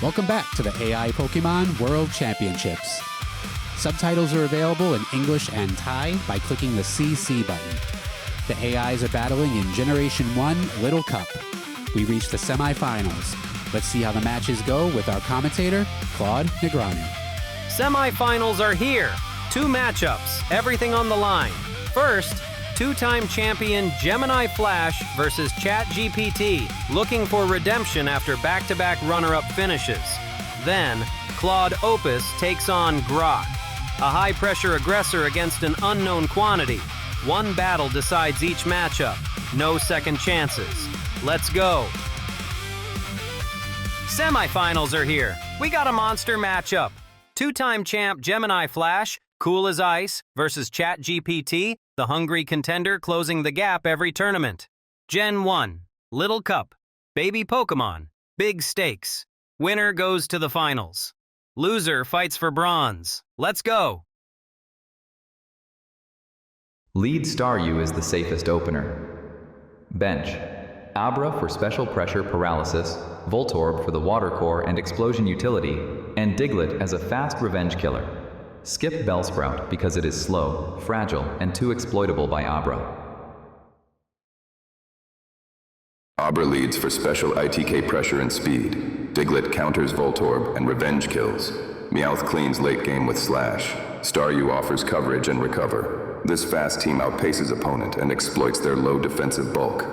Welcome back to the AI Pokemon World Championships. Subtitles are available in English and Thai by clicking the CC button. The AIs are battling in Generation 1 Little Cup. We reached the semifinals. Let's see how the matches go with our commentator, Claude Negreanu. Semifinals are here. 2 matchups, everything on the line. First, two-time champion Gemini Flash versus ChatGPT, looking for redemption after back-to-back runner-up finishes. Then, Claude Opus takes on Grok, a high-pressure aggressor against an unknown quantity. One battle decides each matchup. No second chances. Let's go. Semifinals are here. We got a monster matchup. Two-time champ Gemini Flash, cool as ice, versus ChatGPT, the hungry contender closing the gap every tournament. Gen 1, Little Cup, Baby Pokemon, big stakes. Winner goes to the finals. Loser fights for bronze. Let's go. Lead Staryu is the safest opener. Bench. Abra for special pressure paralysis, Voltorb for the water core and explosion utility, and Diglett as a fast revenge killer. Skip Bellsprout because it is slow, fragile, and too exploitable by Abra. Abra leads for special ITK pressure and speed. Diglett counters Voltorb and revenge kills. Meowth cleans late game with Slash. Staryu offers coverage and recover. This fast team outpaces opponent and exploits their low defensive bulk.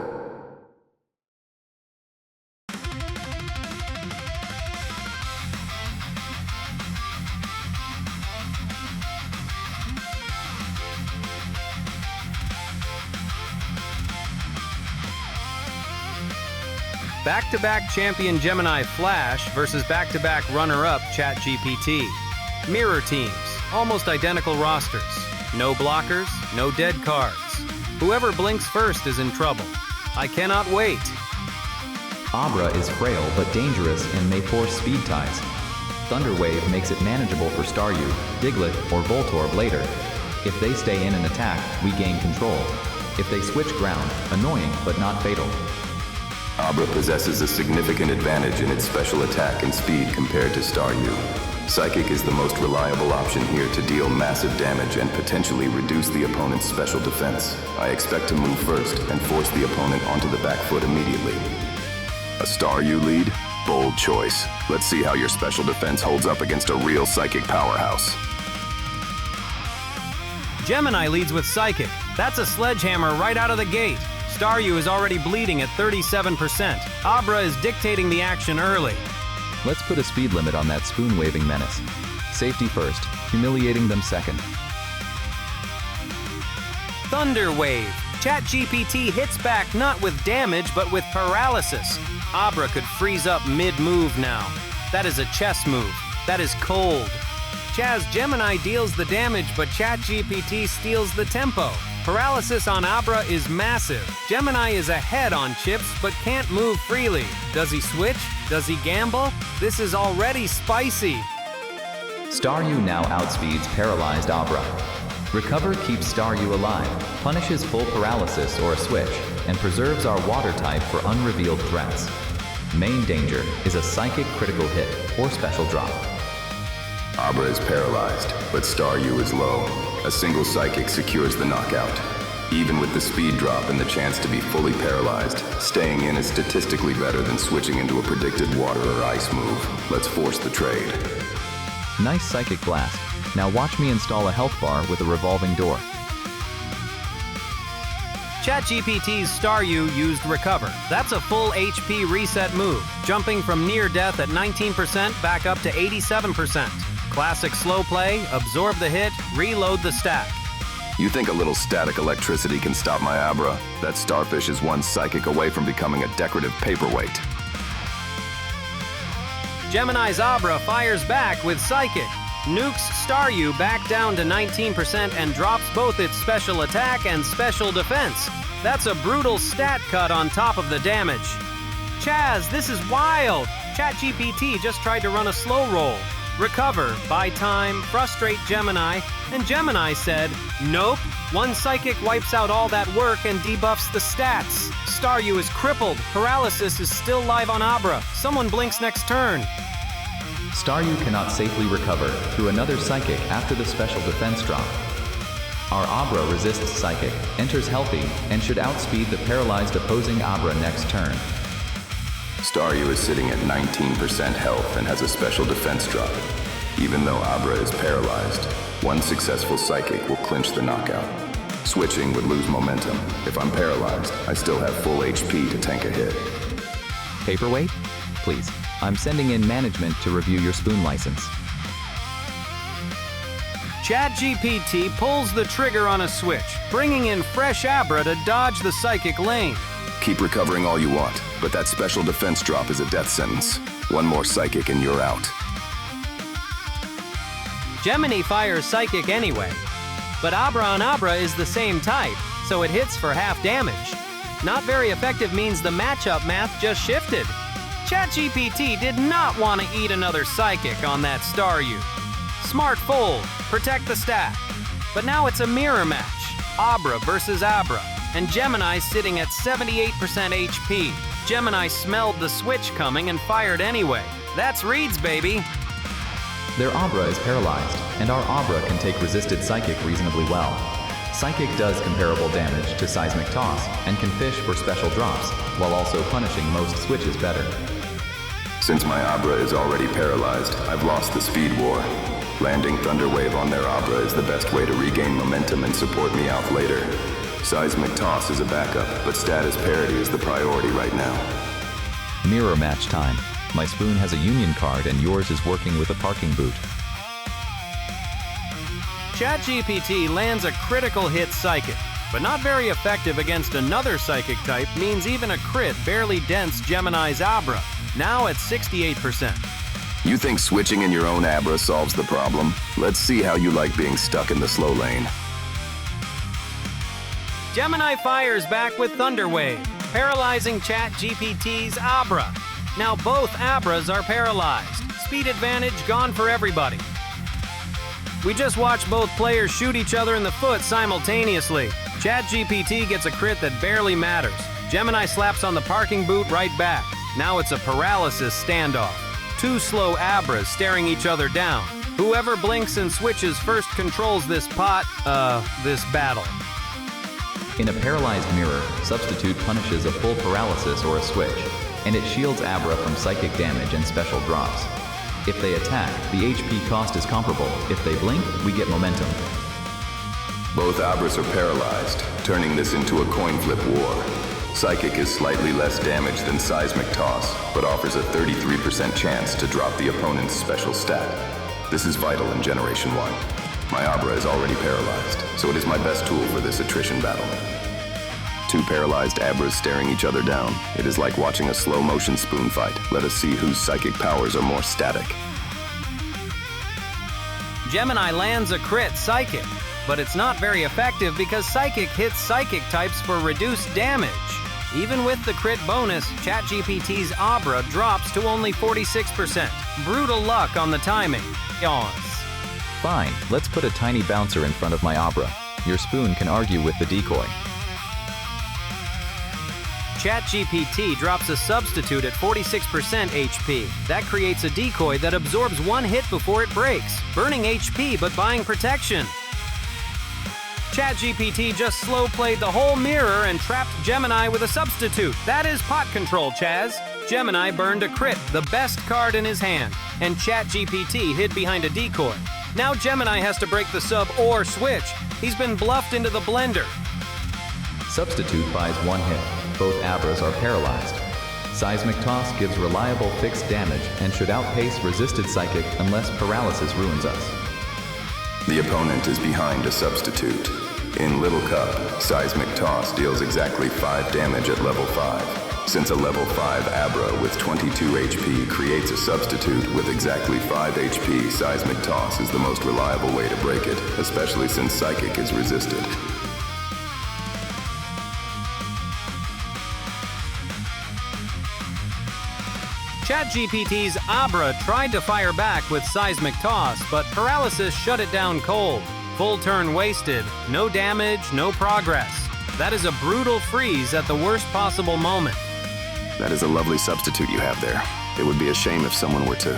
Back-to-back champion Gemini Flash versus back-to-back runner-up ChatGPT. Mirror teams, almost identical rosters. No blockers, no dead cards. Whoever blinks first is in trouble. I cannot wait. Abra is frail but dangerous and may force speed ties. Thunder Wave makes it manageable for Staryu, Diglett, or Voltorb later. If they stay in an attack, we gain control. If they switch ground, annoying but not fatal. Abra possesses a significant advantage in its special attack and speed compared to Staryu. Psychic is the most reliable option here to deal massive damage and potentially reduce the opponent's special defense. I expect to move first and force the opponent onto the back foot immediately. A Staryu lead? Bold choice. Let's see how your special defense holds up against a real psychic powerhouse. Gemini leads with Psychic. That's a sledgehammer right out of the gate. Staryu is already bleeding at 37%. Abra is dictating the action early. Let's put a speed limit on that spoon-waving menace. Safety first, humiliating them second. Thunder Wave. ChatGPT hits back not with damage, but with paralysis. Abra could freeze up mid-move now. That is a chess move. That is cold. Gemini deals the damage, but ChatGPT steals the tempo. Paralysis on Abra is massive. Gemini is ahead on chips, but can't move freely. Does he switch? Does he gamble? This is already spicy. Staryu now outspeeds paralyzed Abra. Recover keeps Staryu alive, punishes full paralysis or a switch, and preserves our water type for unrevealed threats. Main danger is a psychic critical hit or special drop. Abra is paralyzed, but Staryu is low. A single psychic secures the knockout. Even with the speed drop and the chance to be fully paralyzed, staying in is statistically better than switching into a predicted water or ice move. Let's force the trade. Nice psychic blast. Now watch me install a health bar with a revolving door. ChatGPT's Staryu used Recover. That's a full HP reset move, jumping from near death at 19% back up to 87%. Classic slow play, absorb the hit, reload the stack. You think a little static electricity can stop my Abra? That starfish is one psychic away from becoming a decorative paperweight. Gemini's Abra fires back with Psychic. Nukes Staryu back down to 19% and drops both its special attack and special defense. That's a brutal stat cut on top of the damage. Chaz, this is wild! ChatGPT just tried to run a slow roll. Recover, buy time, frustrate Gemini, and Gemini said, nope, one psychic wipes out all that work and debuffs the stats. Staryu is crippled, paralysis is still live on Abra, someone blinks next turn. Staryu cannot safely recover through another Psychic after the special defense drop. Our Abra resists Psychic, enters healthy, and should outspeed the paralyzed opposing Abra next turn. Staryu is sitting at 19% health and has a special defense drop. Even though Abra is paralyzed, one successful Psychic will clinch the knockout. Switching would lose momentum. If I'm paralyzed, I still have full HP to tank a hit. Paperweight? Please. I'm sending in management to review your spoon license. ChatGPT pulls the trigger on a switch, bringing in fresh Abra to dodge the Psychic lane. Keep recovering all you want, but that special defense drop is a death sentence. One more Psychic and you're out. Gemini fires Psychic anyway, but Abra on Abra is the same type, so it hits for half damage. Not very effective means the matchup math just shifted. ChatGPT did not want to eat another Psychic on that Staryu. Smart fold, protect the stack. But now it's a mirror match, Abra versus Abra, and Gemini sitting at 78% HP. Gemini smelled the switch coming and fired anyway. That's Reed's baby. Their Abra is paralyzed, and our Abra can take resisted Psychic reasonably well. Psychic does comparable damage to Seismic Toss and can fish for special drops, while also punishing most switches better. Since my Abra is already paralyzed, I've lost the speed war. Landing Thunder Wave on their Abra is the best way to regain momentum and support me out later. Seismic Toss is a backup, but status parity is the priority right now. Mirror match time. My spoon has a union card and yours is working with a parking boot. ChatGPT lands a critical hit Psychic, but not very effective against another Psychic type means even a crit barely dents Gemini's Abra, now at 68%. You think switching in your own Abra solves the problem? Let's see how you like being stuck in the slow lane. Gemini fires back with Thunder Wave, paralyzing ChatGPT's Abra. Now both Abras are paralyzed. Speed advantage gone for everybody. We just watched both players shoot each other in the foot simultaneously. ChatGPT gets a crit that barely matters. Gemini slaps on the parking boot right back. Now it's a paralysis standoff. Two slow Abras staring each other down. Whoever blinks and switches first controls this battle. In a paralyzed mirror, Substitute punishes a full paralysis or a switch, and it shields Abra from Psychic damage and special drops. If they attack, the HP cost is comparable. If they blink, we get momentum. Both Abras are paralyzed, turning this into a coin flip war. Psychic is slightly less damage than Seismic Toss, but offers a 33% chance to drop the opponent's special stat. This is vital in Generation 1. My Abra is already paralyzed, so it is my best tool for this attrition battle. Two paralyzed Abras staring each other down. It is like watching a slow-motion spoon fight. Let us see whose psychic powers are more static. Gemini lands a crit Psychic, but it's not very effective because Psychic hits Psychic types for reduced damage. Even with the crit bonus, ChatGPT's Abra drops to only 46%. Brutal luck on the timing. Yawns. Fine, let's put a tiny bouncer in front of my Abra. Your spoon can argue with the decoy. ChatGPT drops a Substitute at 46% HP. That creates a decoy that absorbs one hit before it breaks, burning HP but buying protection. ChatGPT just slow-played the whole mirror and trapped Gemini with a Substitute. That is pot control, Chaz. Gemini burned a crit, the best card in his hand, and ChatGPT hid behind a decoy. Now Gemini has to break the sub or switch. He's been bluffed into the blender. Substitute buys one hit. Both Abras are paralyzed. Seismic Toss gives reliable fixed damage and should outpace resisted Psychic unless paralysis ruins us. The opponent is behind a Substitute. In Little Cup, Seismic Toss deals exactly 5 damage at level 5. Since a level 5 Abra with 22 HP creates a Substitute with exactly 5 HP, Seismic Toss is the most reliable way to break it, especially since Psychic is resisted. ChatGPT's Abra tried to fire back with Seismic Toss, but paralysis shut it down cold. Full turn wasted, no damage, no progress. That is a brutal freeze at the worst possible moment. That is a lovely Substitute you have there. It would be a shame if someone were to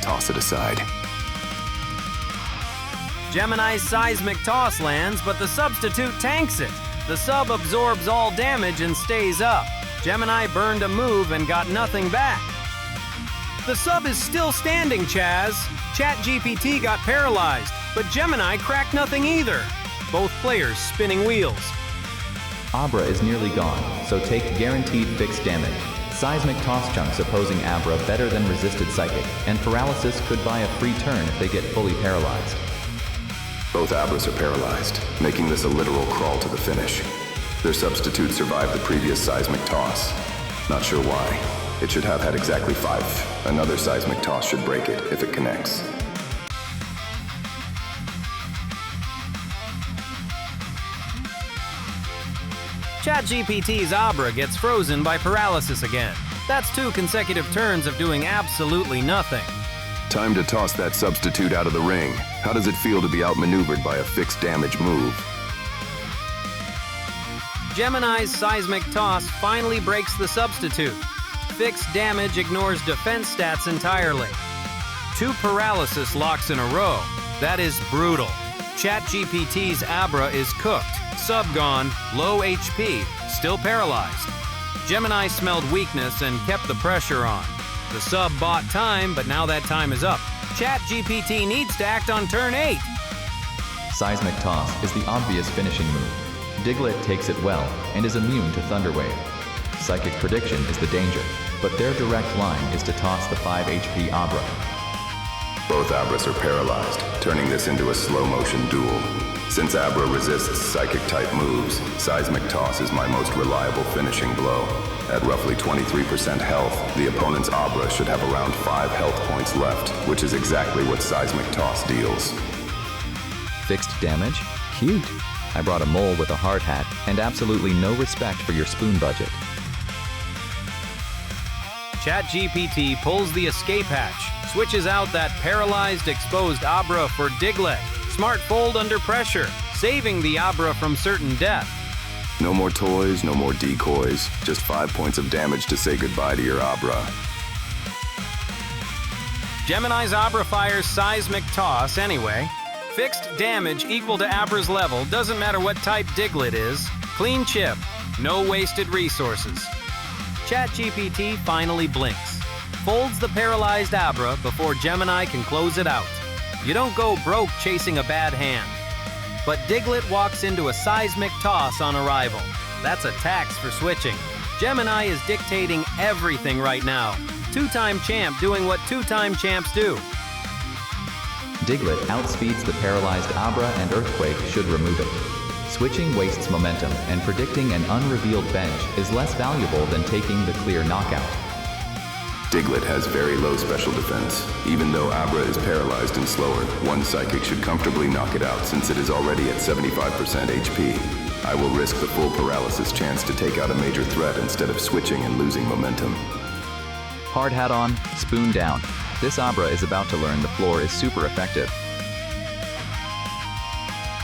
toss it aside. Gemini's seismic toss lands, but the substitute tanks it. The sub absorbs all damage and stays up. Gemini burned a move and got nothing back. The sub is still standing, Chaz. ChatGPT got paralyzed, but Gemini cracked nothing either. Both players spinning wheels. Abra is nearly gone, so take guaranteed fixed damage. Seismic toss chunks opposing Abra better than resisted Psychic, and Paralysis could buy a free turn if they get fully paralyzed. Both Abras are paralyzed, making this a literal crawl to the finish. Their substitute survived the previous seismic toss. Not sure why. It should have had exactly 5. Another seismic toss should break it if it connects. ChatGPT's Abra gets frozen by paralysis again. That's 2 consecutive turns of doing absolutely nothing. Time to toss that substitute out of the ring. How does it feel to be outmaneuvered by a fixed damage move? Gemini's seismic toss finally breaks the substitute. Fixed damage ignores defense stats entirely. 2 paralysis locks in a row. That is brutal. ChatGPT's Abra is cooked, sub gone, low HP, still paralyzed. Gemini smelled weakness and kept the pressure on. The sub bought time, but now that time is up. ChatGPT needs to act on turn 8. Seismic Toss is the obvious finishing move. Diglett takes it well and is immune to Thunderwave. Psychic Prediction is the danger, but their direct line is to toss the 5 HP Abra. Both Abras are paralyzed, turning this into a slow-motion duel. Since Abra resists Psychic-type moves, Seismic Toss is my most reliable finishing blow. At roughly 23% health, the opponent's Abra should have around 5 health points left, which is exactly what Seismic Toss deals. Fixed damage? Cute. I brought a mole with a hard hat and absolutely no respect for your spoon budget. ChatGPT pulls the escape hatch, switches out that paralyzed, exposed Abra for Diglett. Smart fold under pressure, saving the Abra from certain death. No more toys, no more decoys, just 5 points of damage to say goodbye to your Abra. Gemini's Abra fires Seismic Toss anyway. Fixed damage equal to Abra's level, doesn't matter what type Diglett is. Clean chip, no wasted resources. ChatGPT finally blinks. Folds the paralyzed Abra before Gemini can close it out. You don't go broke chasing a bad hand. But Diglett walks into a Seismic Toss on arrival. That's a tax for switching. Gemini is dictating everything right now. 2-time champ doing what 2-time champs do. Diglett outspeeds the paralyzed Abra and Earthquake should remove it. Switching wastes momentum, and predicting an unrevealed bench is less valuable than taking the clear knockout. Diglett has very low special defense. Even though Abra is paralyzed and slower, one Psychic should comfortably knock it out since it is already at 75% HP. I will risk the full paralysis chance to take out a major threat instead of switching and losing momentum. Hard hat on, spoon down. This Abra is about to learn the floor is super effective.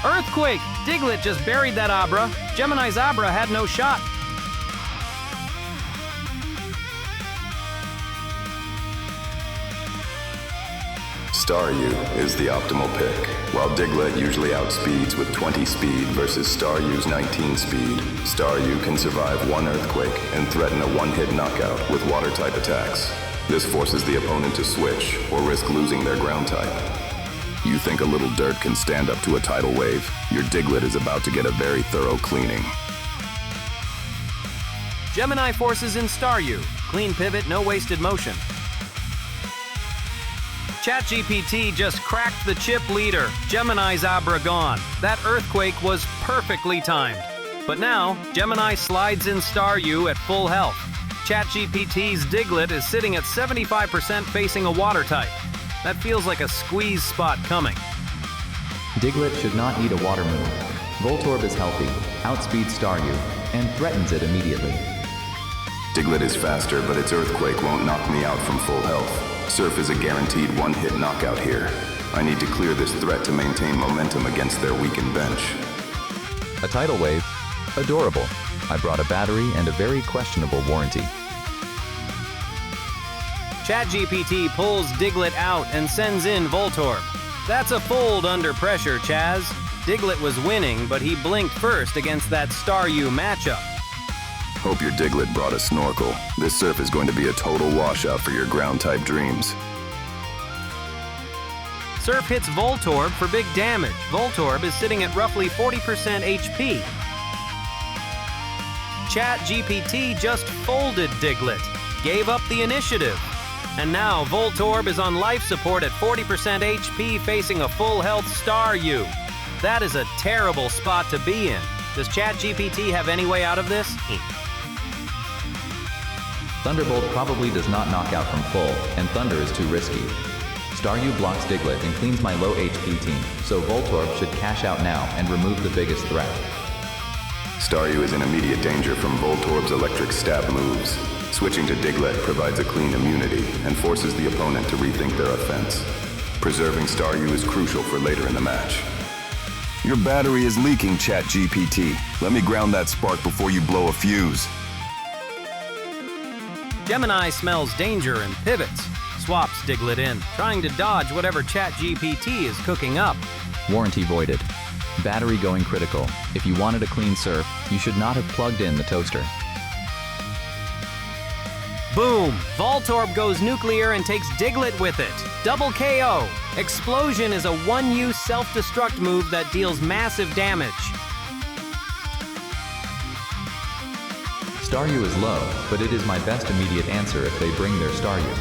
Earthquake! Diglett just buried that Abra. Gemini's Abra had no shot. Staryu is the optimal pick. While Diglett usually outspeeds with 20 speed versus Staryu's 19 speed, Staryu can survive one Earthquake and threaten a one-hit knockout with water-type attacks. This forces the opponent to switch or risk losing their ground type. You think a little dirt can stand up to a tidal wave? Your Diglett is about to get a very thorough cleaning. Gemini forces in Staryu. Clean pivot, no wasted motion. ChatGPT just cracked the chip leader. Gemini's Abra gone. That Earthquake was perfectly timed. But now, Gemini slides in Staryu at full health. ChatGPT's Diglett is sitting at 75% facing a water type. That feels like a squeeze spot coming. Diglett should not need a water move. Voltorb is healthy, outspeeds Staryu, and threatens it immediately. Diglett is faster, but its Earthquake won't knock me out from full health. Surf is a guaranteed one-hit knockout here. I need to clear this threat to maintain momentum against their weakened bench. A tidal wave? Adorable. I brought a battery and a very questionable warranty. ChatGPT pulls Diglett out and sends in Voltorb. That's a fold under pressure, Chaz. Diglett was winning, but he blinked first against that Staryu matchup. Hope your Diglett brought a snorkel. This surf is going to be a total washout for your ground-type dreams. Surf hits Voltorb for big damage. Voltorb is sitting at roughly 40% HP. ChatGPT just folded Diglett, gave up the initiative. And now Voltorb is on life support at 40% HP facing a full health Staryu. That is a terrible spot to be in. Does ChatGPT have any way out of this? Thunderbolt probably does not knock out from full, and Thunder is too risky. Staryu blocks Diglett and cleans my low HP team, so Voltorb should cash out now and remove the biggest threat. Staryu is in immediate danger from Voltorb's electric stab moves. Switching to Diglett provides a clean immunity and forces the opponent to rethink their offense. Preserving Staryu is crucial for later in the match. Your battery is leaking, ChatGPT. Let me ground that spark before you blow a fuse. Gemini smells danger and pivots. Swaps Diglett in, trying to dodge whatever ChatGPT is cooking up. Warranty voided. Battery going critical. If you wanted a clean surf, you should not have plugged in the toaster. Boom! Voltorb goes nuclear and takes Diglett with it. Double KO! Explosion is a one-use self-destruct move that deals massive damage. Staryu is low, but it is my best immediate answer if they bring their Staryu.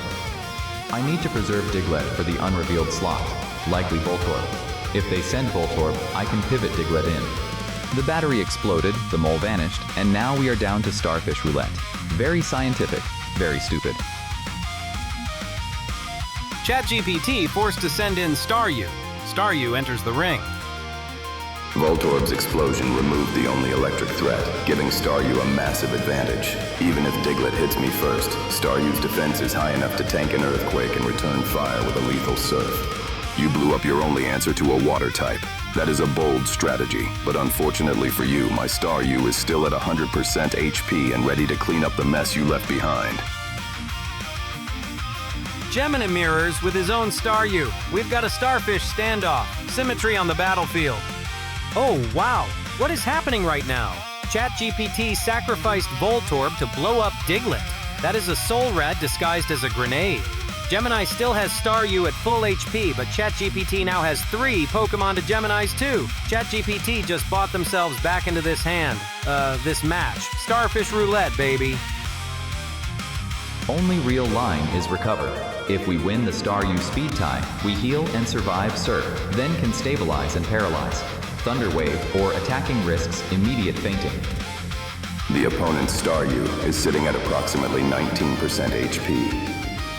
I need to preserve Diglett for the unrevealed slot, likely Voltorb. If they send Voltorb, I can pivot Diglett in. The battery exploded, the mole vanished, and now we are down to Starfish Roulette. Very scientific, very stupid. ChatGPT forced to send in Staryu. Staryu enters the ring. Voltorb's explosion removed the only electric threat, giving Staryu a massive advantage. Even if Diglett hits me first, Staryu's defense is high enough to tank an earthquake and return fire with a lethal surf. You blew up your only answer to a water type. That is a bold strategy, but unfortunately for you, my Staryu is still at 100% HP and ready to clean up the mess you left behind. Gemini mirrors with his own Staryu. We've got a starfish standoff. Symmetry on the battlefield. Oh, wow. What is happening right now? ChatGPT sacrificed Voltorb to blow up Diglett. That is a Soul Rat disguised as a grenade. Gemini still has Staryu at full HP, but ChatGPT now has 3 Pokemon to Gemini's 2. ChatGPT just bought themselves back into this this match. Starfish Roulette, baby. Only real line is recover. If we win the Staryu speed tie, we heal and survive Surf, then can stabilize and paralyze. Thunder Wave or attacking risks immediate fainting. The opponent's Staryu is sitting at approximately 19% HP.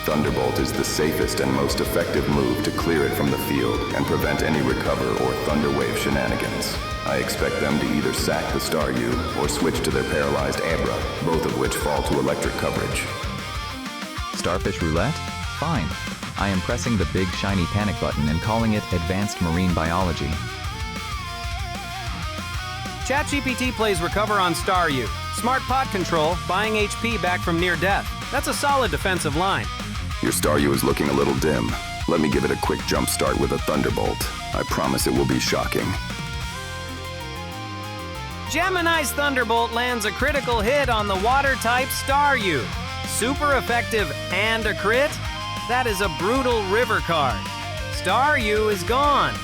Thunderbolt is the safest and most effective move to clear it from the field and prevent any recover or Thunder Wave shenanigans. I expect them to either sack the Staryu or switch to their paralyzed Abra, both of which fall to electric coverage. Starfish Roulette? Fine. I am pressing the big shiny panic button and calling it Advanced Marine Biology. ChatGPT plays Recover on Staryu. Smart pot control, buying HP back from near death. That's a solid defensive line. Your Staryu is looking a little dim. Let me give it a quick jump start with a Thunderbolt. I promise it will be shocking. Gemini's Thunderbolt lands a critical hit on the water-type Staryu. Super effective and a crit? That is a brutal river card. Staryu is gone.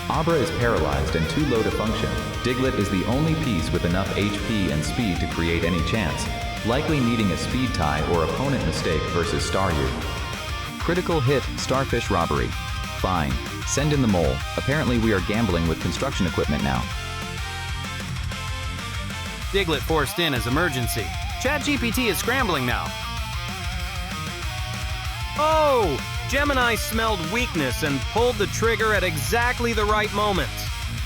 Abra is paralyzed and too low to function. Diglett is the only piece with enough HP and speed to create any chance, likely needing a speed tie or opponent mistake versus Staryu. Critical hit, Starfish Robbery. Fine. Send in the mole. Apparently we are gambling with construction equipment now. Diglett forced in as emergency. ChatGPT is scrambling now. Oh! Gemini smelled weakness and pulled the trigger at exactly the right moment.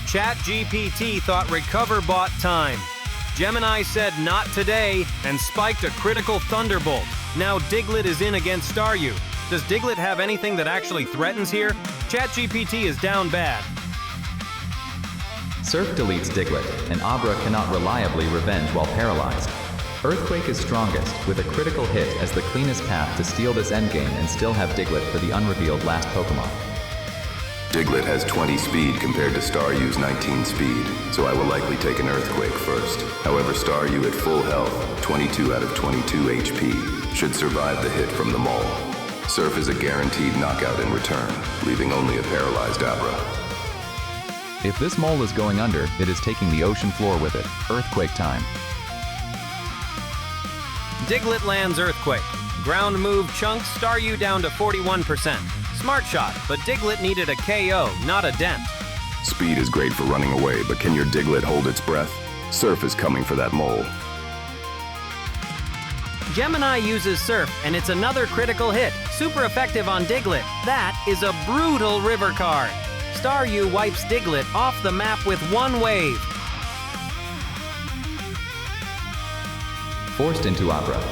ChatGPT thought recover bought time. Gemini said not today and spiked a critical Thunderbolt. Now Diglett is in against Staryu. Does Diglett have anything that actually threatens here? ChatGPT is down bad. Surf deletes Diglett, and Abra cannot reliably revenge while paralyzed. Earthquake is strongest, with a critical hit as the cleanest path to steal this endgame and still have Diglett for the unrevealed last Pokemon. Diglett has 20 speed compared to Staryu's 19 speed, so I will likely take an Earthquake first. However, Staryu at full health, 22 out of 22 HP, should survive the hit from the mole. Surf is a guaranteed knockout in return, leaving only a paralyzed Abra. If this mole is going under, it is taking the ocean floor with it. Earthquake time. Diglett lands Earthquake. Ground move chunks Staryu down to 41%. Smart shot, but Diglett needed a KO, not a dent. Speed is great for running away, but can your Diglett hold its breath? Surf is coming for that mole. Gemini uses Surf, and it's another critical hit. Super effective on Diglett. That is a brutal river card. Staryu wipes Diglett off the map with one wave. Forced into Abra.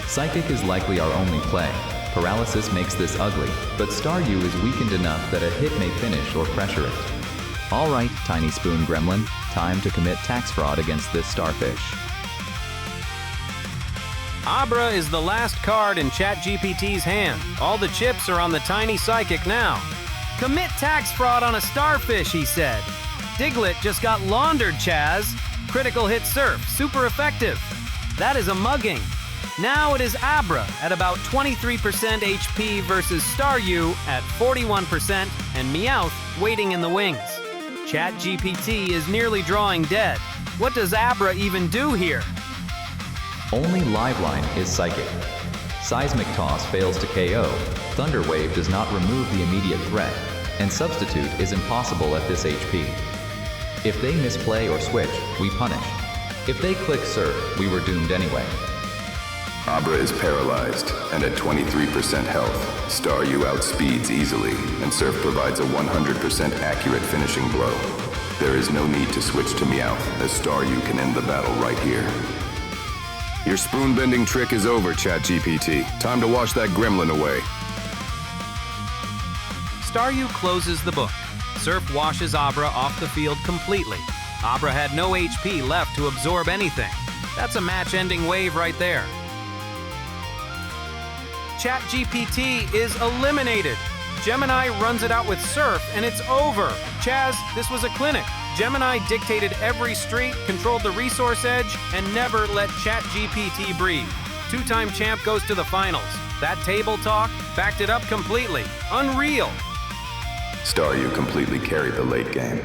Psychic is likely our only play. Paralysis makes this ugly, but Staryu is weakened enough that a hit may finish or pressure it. Alright, Tiny Spoon Gremlin, time to commit tax fraud against this starfish. Abra is the last card in ChatGPT's hand. All the chips are on the tiny psychic now. Commit tax fraud on a starfish, he said. Diglett just got laundered, Chaz. Critical hit Surf, super effective. That is a mugging. Now it is Abra at about 23% HP versus Staryu at 41% and Meowth waiting in the wings. ChatGPT is nearly drawing dead. What does Abra even do here? Only Liveline is Psychic. Seismic Toss fails to KO, Thunder Wave does not remove the immediate threat, and Substitute is impossible at this HP. If they misplay or switch, we punish. If they click Surf, we were doomed anyway. Abra is paralyzed, and at 23% health, Staryu outspeeds easily, and Surf provides a 100% accurate finishing blow. There is no need to switch to Meowth, as Staryu can end the battle right here. Your spoon-bending trick is over, ChatGPT. Time to wash that gremlin away. Staryu closes the book. Surf washes Abra off the field completely. Abra had no HP left to absorb anything. That's a match-ending wave right there. ChatGPT is eliminated. Gemini runs it out with Surf, and it's over. Chaz, this was a clinic. Gemini dictated every street, controlled the resource edge, and never let ChatGPT breathe. Two-time champ goes to the finals. That table talk backed it up completely. Unreal. Staryu completely carried the late game.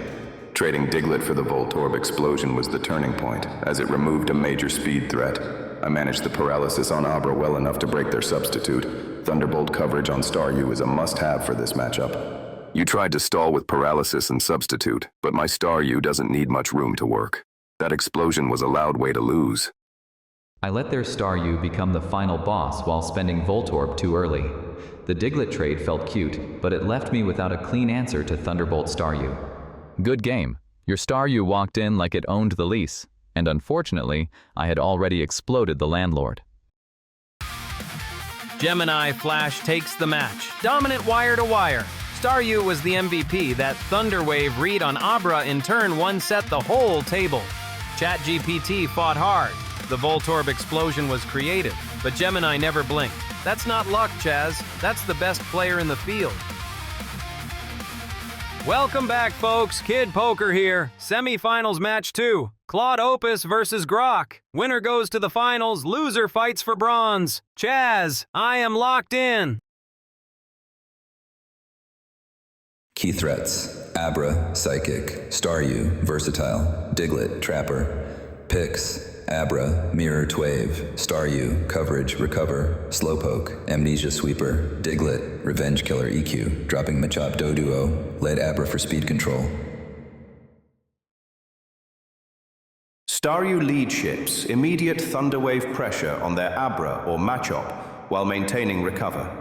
Trading Diglett for the Voltorb explosion was the turning point, as it removed a major speed threat. I managed the paralysis on Abra well enough to break their substitute. Thunderbolt coverage on Staryu is a must-have for this matchup. You tried to stall with paralysis and substitute, but my Staryu doesn't need much room to work. That explosion was a loud way to lose. I let their Staryu become the final boss while spending Voltorb too early. The Diglett trade felt cute, but it left me without a clean answer to Thunderbolt Staryu. Good game. Your Staryu walked in like it owned the lease, and unfortunately, I had already exploded the landlord. Gemini Flash takes the match. Dominant wire to wire. Staryu was the MVP. That Thunder Wave read on Abra in turn 1 set the whole table. ChatGPT fought hard. The Voltorb explosion was creative, but Gemini never blinked. That's not luck, Chaz. That's the best player in the field. Welcome back, folks. Kid Poker here. Semi-finals match 2. Claude Opus versus Grok. Winner goes to the finals. Loser fights for bronze. Chaz, I am locked in. Key threats: Abra, Psychic; Staryu, Versatile; Diglett, Trapper; Pix, Abra, Mirror Twave; Staryu, Coverage, Recover; Slowpoke, Amnesia Sweeper; Diglett, Revenge Killer EQ, dropping Machop Doduo; Lead Abra for speed control. Staryu lead ships immediate Thunderwave pressure on their Abra or Machop while maintaining Recover.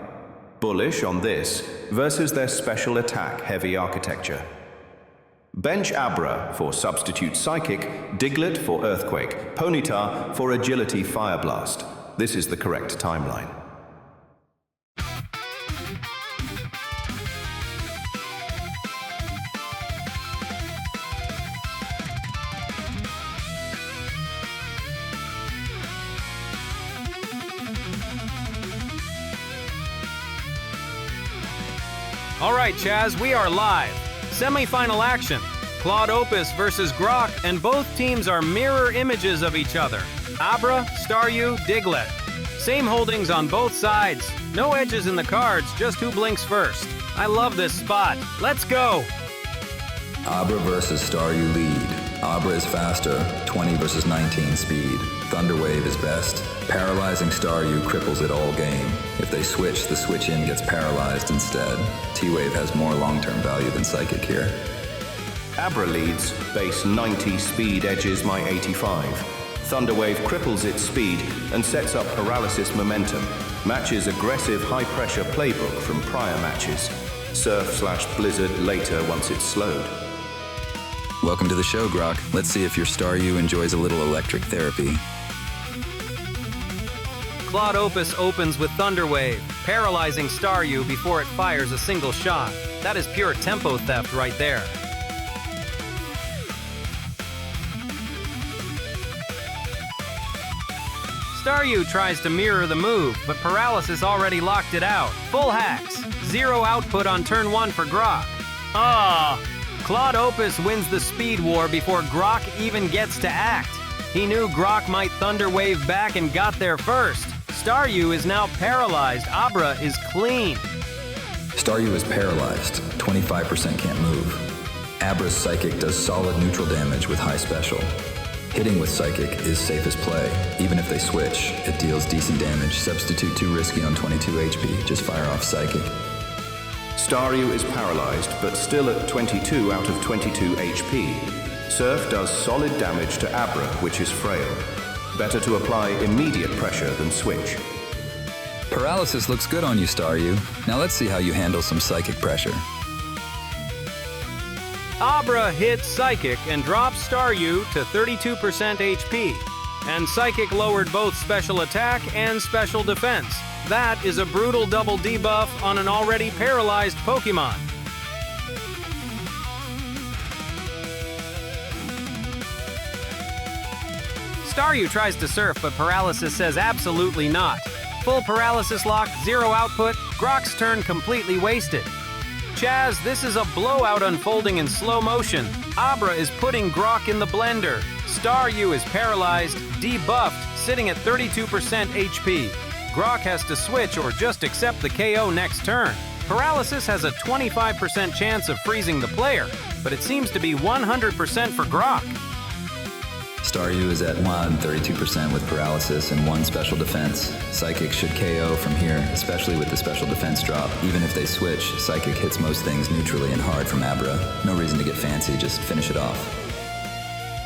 Bullish on this versus their special attack heavy architecture. Bench Abra for Substitute Psychic, Diglett for Earthquake, Ponyta for Agility Fire Blast. This is the correct timeline. All right, Chaz, we are live. Semi-final action. Claude Opus versus Grok, and both teams are mirror images of each other. Abra, Staryu, Diglett. Same holdings on both sides. No edges in the cards, just who blinks first. I love this spot. Let's go! Abra versus Staryu lead. Abra is faster, 20 versus 19 speed. Thunderwave is best. Paralyzing Staryu cripples it all game. If they switch, the switch-in gets paralyzed instead. T-Wave has more long-term value than Psychic here. Abra leads, base 90, speed edges my 85. Thunderwave cripples its speed and sets up paralysis momentum. Matches aggressive high-pressure playbook from prior matches. Surf/blizzard later once it's slowed. Welcome to the show, Grok. Let's see if your Staryu enjoys a little electric therapy. Claude Opus opens with Thunderwave, paralyzing Staryu before it fires a single shot. That is pure tempo theft right there. Staryu tries to mirror the move, but Paralysis already locked it out. Full hacks. Zero output on turn 1 for Grok. Claude Opus wins the speed war before Grok even gets to act. He knew Grok might Thunderwave back and got there first. Staryu is now paralyzed. Abra is clean. Staryu is paralyzed. 25% can't move. Abra's Psychic does solid neutral damage with high special. Hitting with Psychic is safest play. Even if they switch, it deals decent damage. Substitute too risky on 22 HP. Just fire off Psychic. Staryu is paralyzed, but still at 22 out of 22 HP. Surf does solid damage to Abra, which is frail. Better to apply immediate pressure than switch. Paralysis looks good on you, Staryu. Now let's see how you handle some Psychic pressure. Abra hits Psychic and drops Staryu to 32% HP. And Psychic lowered both special attack and special defense. That is a brutal double debuff on an already paralyzed Pokemon. Staryu tries to surf, but Paralysis says absolutely not. Full paralysis lock, zero output, Grok's turn completely wasted. Chaz, this is a blowout unfolding in slow motion. Abra is putting Grok in the blender. Staryu is paralyzed, debuffed, sitting at 32% HP. Grok has to switch or just accept the KO next turn. Paralysis has a 25% chance of freezing the player, but it seems to be 100% for Grok. Staryu is at 32% with Paralysis and 1 special defense. Psychic should KO from here, especially with the special defense drop. Even if they switch, Psychic hits most things neutrally and hard from Abra. No reason to get fancy, just finish it off.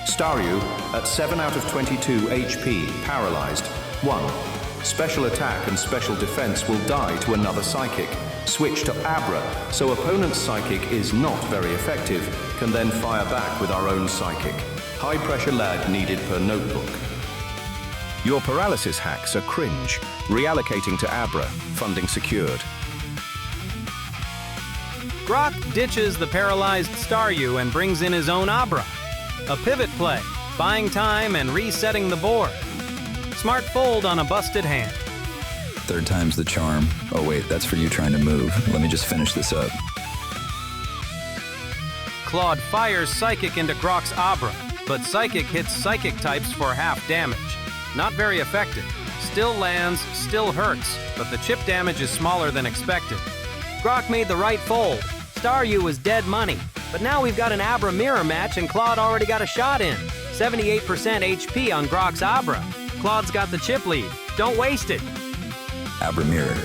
Staryu at 7 out of 22 HP, paralyzed. 1. Special attack and special defense will die to another Psychic. Switch to Abra, so opponent's Psychic is not very effective, can then fire back with our own Psychic. High pressure lad needed per notebook. Your paralysis hacks are cringe. Reallocating to Abra, funding secured. Grok ditches the paralyzed Staryu and brings in his own Abra. A pivot play, buying time and resetting the board. Smart fold on a busted hand. Third time's the charm. Oh wait, that's for you trying to move. Let me just finish this up. Claude fires Psychic into Grok's Abra, but Psychic hits Psychic types for half damage. Not very effective. Still lands, still hurts, but the chip damage is smaller than expected. Grok made the right fold. Staryu was dead money, but now we've got an Abra mirror match and Claude already got a shot in. 78% HP on Grok's Abra. Claude's got the chip lead. Don't waste it. Abra Mirror.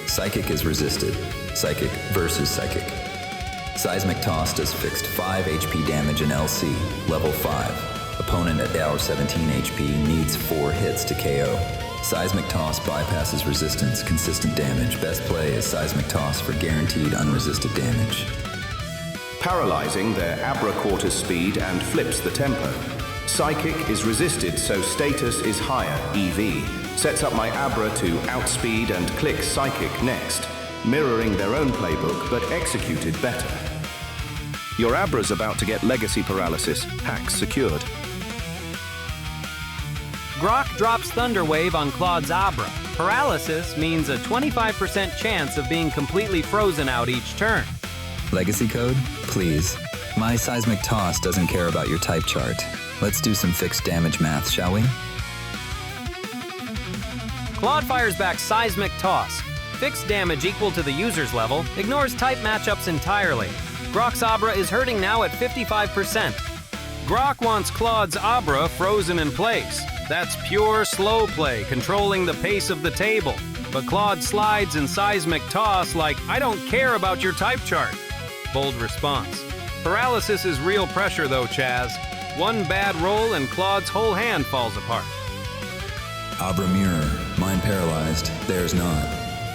Psychic is resisted. Psychic versus Psychic. Seismic Toss does fixed 5 HP damage in LC, level 5. Opponent at our 17 HP needs 4 hits to KO. Seismic Toss bypasses resistance, consistent damage. Best play is Seismic Toss for guaranteed unresisted damage. Paralyzing their Abra quarter speed and flips the tempo. Psychic is resisted, so status is higher, EV. Sets up my Abra to outspeed and click Psychic next, mirroring their own playbook but executed better. Your Abra's about to get legacy paralysis, hacks secured. Grok drops Thunderwave on Claude's Abra. Paralysis means a 25% chance of being completely frozen out each turn. Legacy code? Please. My seismic toss doesn't care about your type chart. Let's do some fixed damage math, shall we? Claude fires back seismic toss. Fixed damage equal to the user's level, ignores type matchups entirely. Grok's Abra is hurting now at 55%. Grok wants Claude's Abra frozen in place. That's pure slow play, controlling the pace of the table. But Claude slides in seismic toss like, I don't care about your type chart. Bold response. Paralysis is real pressure though, Chaz. One bad roll and Claude's whole hand falls apart. Abra mirror, mine paralyzed, theirs not.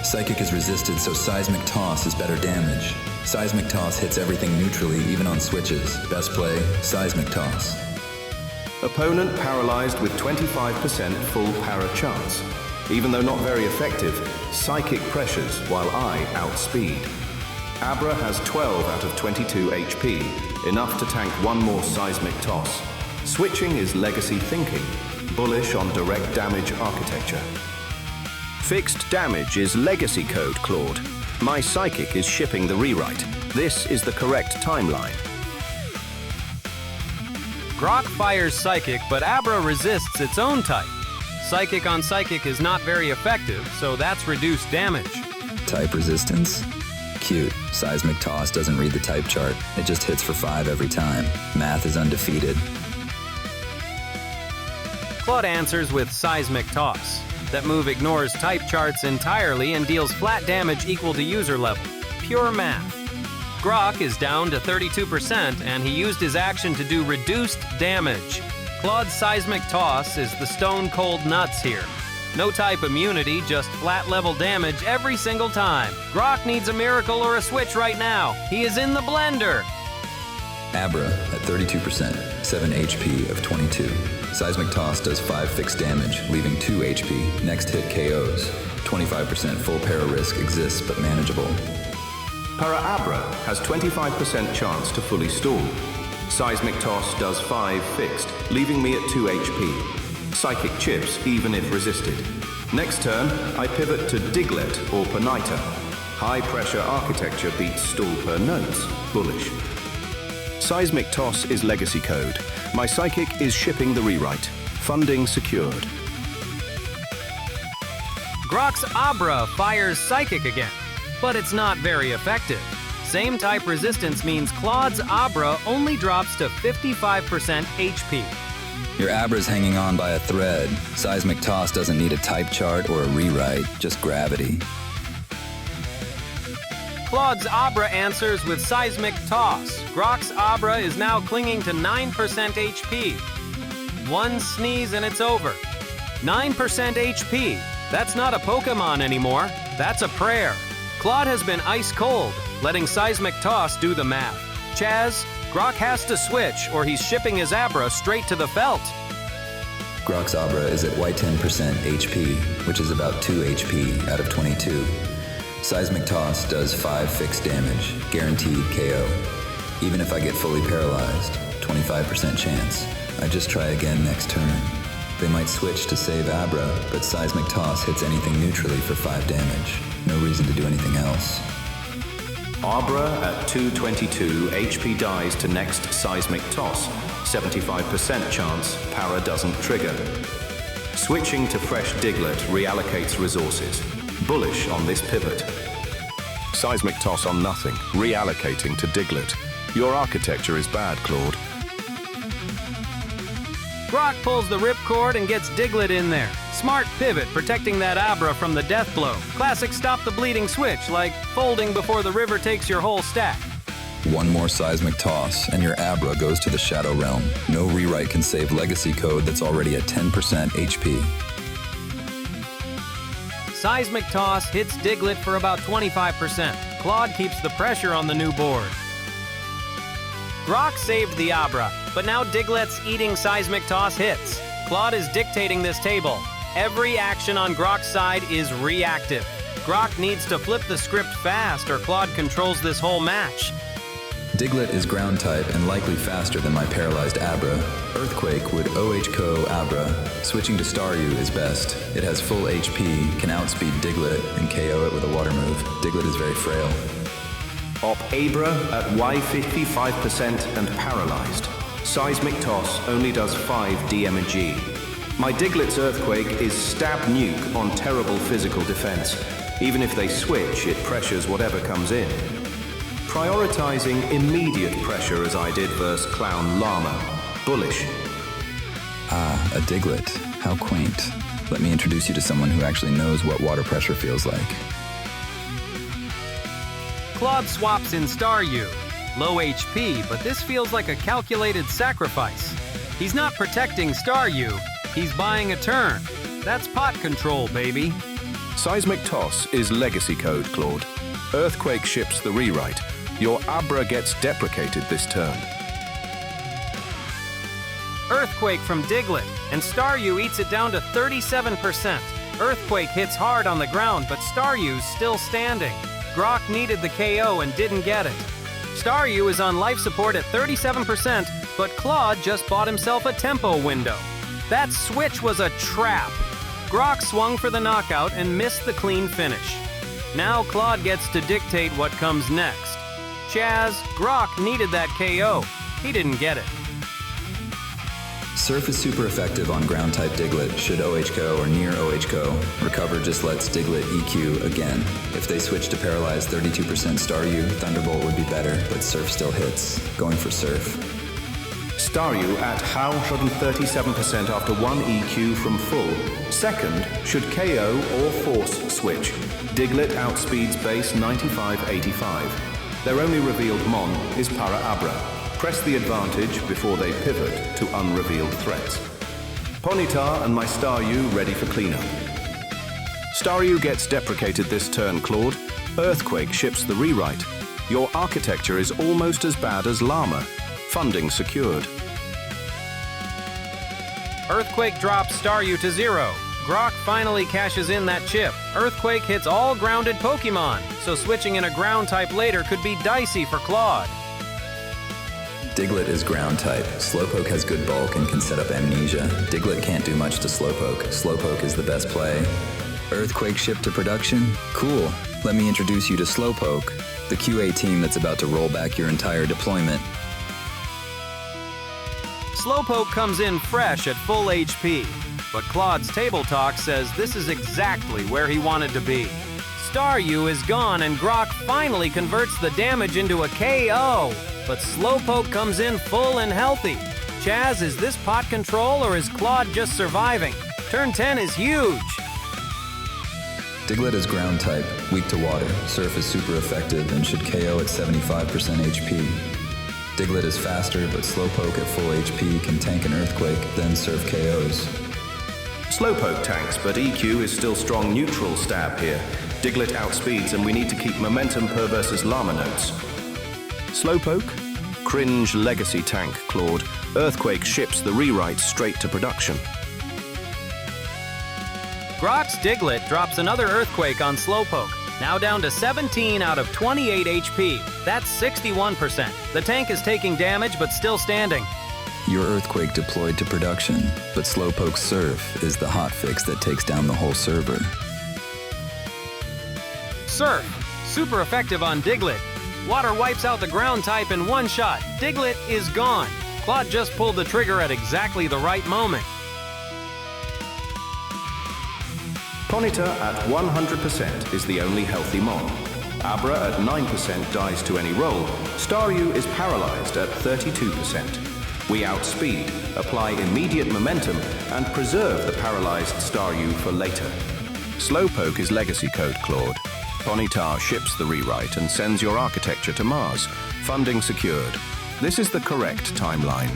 Psychic is resisted, so seismic toss is better damage. Seismic toss hits everything neutrally, even on switches. Best play, seismic toss. Opponent paralyzed with 25% full para chance. Even though not very effective, psychic pressures while I outspeed. Abra has 12 out of 22 HP, enough to tank one more seismic toss. Switching is legacy thinking, bullish on direct damage architecture. Fixed damage is legacy code, Claude. My psychic is shipping the rewrite. This is the correct timeline. Grok fires Psychic, but Abra resists its own type. Psychic on Psychic is not very effective, so that's reduced damage. Type resistance? Cute. Seismic toss doesn't read the type chart. It just hits for 5 every time. Math is undefeated. Claude answers with Seismic Toss. That move ignores type charts entirely and deals flat damage equal to user level. Pure math. Grok is down to 32%, and he used his action to do reduced damage. Claude's Seismic Toss is the stone-cold nuts here. No type immunity, just flat-level damage every single time. Grok needs a miracle or a switch right now. He is in the blender. Abra at 32%, 7 HP of 22. Seismic Toss does 5 fixed damage, leaving 2 HP. Next hit KOs. 25% full para risk exists, but manageable. Para Abra has 25% chance to fully stall. Seismic Toss does 5 fixed, leaving me at 2 HP. Psychic chips, even if resisted. Next turn, I pivot to Diglett or Penita. High pressure architecture beats stall per nodes. Bullish. Seismic Toss is legacy code. My psychic is shipping the rewrite. Funding secured. Grok's Abra fires Psychic again, but it's not very effective. Same type resistance means Claude's Abra only drops to 55% HP. Your Abra's hanging on by a thread. Seismic Toss doesn't need a type chart or a rewrite, just gravity. Claude's Abra answers with Seismic Toss. Grok's Abra is now clinging to 9% HP. One sneeze and it's over. 9% HP. That's not a Pokemon anymore. That's a prayer. Claude has been ice cold, letting Seismic Toss do the math. Chaz, Grok has to switch or he's shipping his Abra straight to the felt. Grok's Abra is at Y10% HP, which is about 2 HP out of 22. Seismic Toss does 5 fixed damage, guaranteed KO. Even if I get fully paralyzed, 25% chance. I just try again next turn. They might switch to save Abra, but Seismic Toss hits anything neutrally for 5 damage. No reason to do anything else. Abra at 222 HP dies to next Seismic Toss. 75% chance para doesn't trigger. Switching to fresh Diglett reallocates resources. Bullish on this pivot. Seismic Toss on nothing, reallocating to Diglett. Your architecture is bad, Claude. Grok pulls the ripcord and gets Diglett in there. Smart pivot, protecting that Abra from the death blow. Classic stop the bleeding switch, like folding before the river takes your whole stack. One more Seismic Toss, and your Abra goes to the Shadow Realm. No rewrite can save legacy code that's already at 10% HP. Seismic Toss hits Diglett for about 25%. Claude keeps the pressure on the new board. Grok saved the Abra, but now Diglett's eating Seismic Toss hits. Claude is dictating this table. Every action on Grok's side is reactive. Grok needs to flip the script fast or Claude controls this whole match. Diglett is ground type and likely faster than my paralyzed Abra. Earthquake would OHKO Abra. Switching to Staryu is best. It has full HP, can outspeed Diglett, and KO it with a water move. Diglett is very frail. Op Abra at Y55% and paralyzed. Seismic Toss only does 5 DM&G. My Diglett's Earthquake is stab nuke on terrible physical defense. Even if they switch, it pressures whatever comes in. Prioritizing immediate pressure as I did versus Clown Llama. Bullish. Ah, a Diglett. How quaint. Let me introduce you to someone who actually knows what water pressure feels like. Claude swaps in Staryu. Low HP, but this feels like a calculated sacrifice. He's not protecting Staryu, he's buying a turn. That's pot control, baby. Seismic Toss is legacy code, Claude. Earthquake ships the rewrite. Your Abra gets deprecated this turn. Earthquake from Diglett, and Staryu eats it down to 37%. Earthquake hits hard on the ground, but Staryu's still standing. Grok needed the KO and didn't get it. Staryu is on life support at 37%, but Claude just bought himself a tempo window. That switch was a trap. Grok swung for the knockout and missed the clean finish. Now Claude gets to dictate what comes next. Chaz, Grok needed that KO. He didn't get it. Surf is super effective on ground-type Diglett should OHKO or near OHKO. Recover just lets Diglett EQ again. If they switch to paralyzed 32% Staryu, Thunderbolt would be better, but Surf still hits. Going for Surf. Staryu at 137% after 1 EQ from full. Second should KO or force switch. Diglett outspeeds base 95-85. Their only revealed Mon is Para Abra. Press the advantage before they pivot to unrevealed threats. Ponyta and my Staryu ready for cleanup. Staryu gets deprecated this turn, Claude. Earthquake ships the rewrite. Your architecture is almost as bad as Llama. Funding secured. Earthquake drops Staryu to 0. Grok finally cashes in that chip. Earthquake hits all grounded Pokemon, so switching in a ground type later could be dicey for Claude. Diglett is ground type. Slowpoke has good bulk and can set up amnesia. Diglett can't do much to Slowpoke. Slowpoke is the best play. Earthquake ship to production? Cool. Let me introduce you to Slowpoke, the QA team that's about to roll back your entire deployment. Slowpoke comes in fresh at full HP, but Claude's Table Talk says this is exactly where he wanted to be. Staryu is gone and Grok finally converts the damage into a KO. But Slowpoke comes in full and healthy. Chaz, is this pot control or is Claude just surviving? Turn 10 is huge. Diglett is ground type, weak to water. Surf is super effective and should KO at 75% HP. Diglett is faster, but Slowpoke at full HP can tank an Earthquake, then Surf KOs. Slowpoke tanks, but EQ is still strong neutral stab here. Diglett outspeeds and we need to keep momentum per versus Llama notes. Slowpoke? Cringe legacy tank, Claude. Earthquake ships the rewrite straight to production. Grok's Diglett drops another Earthquake on Slowpoke, now down to 17 out of 28 HP. That's 61%. The tank is taking damage but still standing. Your Earthquake deployed to production, but Slowpoke's Surf is the hotfix that takes down the whole server. Surf, super effective on Diglett. Water wipes out the ground type in one shot. Diglett is gone. Claude just pulled the trigger at exactly the right moment. Ponyta at 100% is the only healthy Mon. Abra at 9% dies to any roll. Staryu is paralyzed at 32%. We outspeed, apply immediate momentum, and preserve the paralyzed Staryu for later. Slowpoke is legacy code, Claude. Ponyta ships the rewrite and sends your architecture to Mars. Funding secured. This is the correct timeline.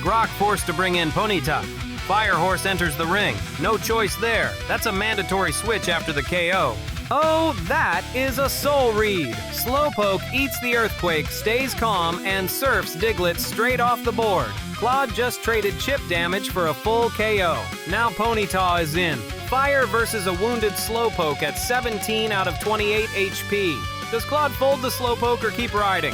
Grok forced to bring in Ponyta. Firehorse enters the ring. No choice there. That's a mandatory switch after the KO. Oh, that is a soul read. Slowpoke eats the Earthquake, stays calm, and surfs Diglett straight off the board. Claude just traded chip damage for a full KO. Now Ponyta is in. Fire versus a wounded Slowpoke at 17 out of 28 HP. Does Claude fold the Slowpoke or keep riding?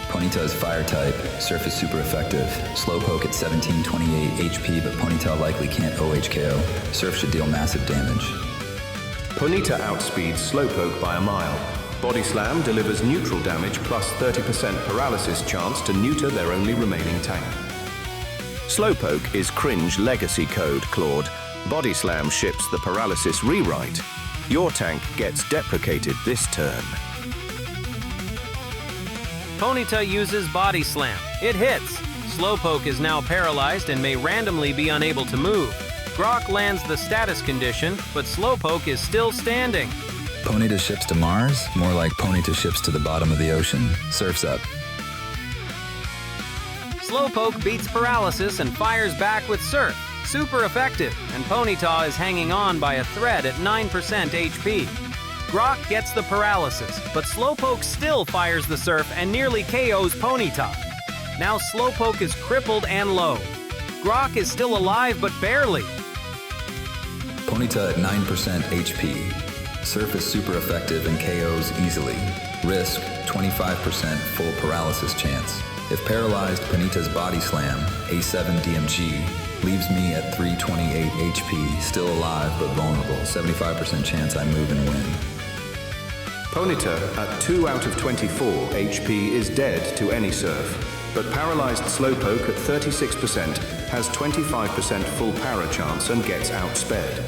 Ponyta is fire type. Surf is super effective. Slowpoke at 1728 HP, but Ponyta likely can't OHKO. Surf should deal massive damage. Ponyta outspeeds Slowpoke by a mile. Body Slam delivers neutral damage plus 30% paralysis chance to neuter their only remaining tank. Slowpoke is cringe legacy code, Claude. Body Slam ships the paralysis rewrite. Your tank gets deprecated this turn. Ponyta uses Body Slam. It hits. Slowpoke is now paralyzed and may randomly be unable to move. Grok lands the status condition, but Slowpoke is still standing. Ponyta ships to Mars? More like Ponyta ships to the bottom of the ocean. Surf's up. Slowpoke beats paralysis and fires back with Surf. Super effective, and Ponyta is hanging on by a thread at 9% HP. Grok gets the paralysis, but Slowpoke still fires the Surf and nearly KOs Ponyta. Now Slowpoke is crippled and low. Grok is still alive, but barely. Ponyta at 9% HP. Surf is super effective and KOs easily. Risk, 25% full paralysis chance. If paralyzed, Ponyta's Body Slam, A7 DMG, leaves me at 328 HP, still alive but vulnerable. 75% chance I move and win. Ponyta at 2 out of 24 HP is dead to any Surf. But paralyzed Slowpoke at 36% has 25% full para chance and gets outsped.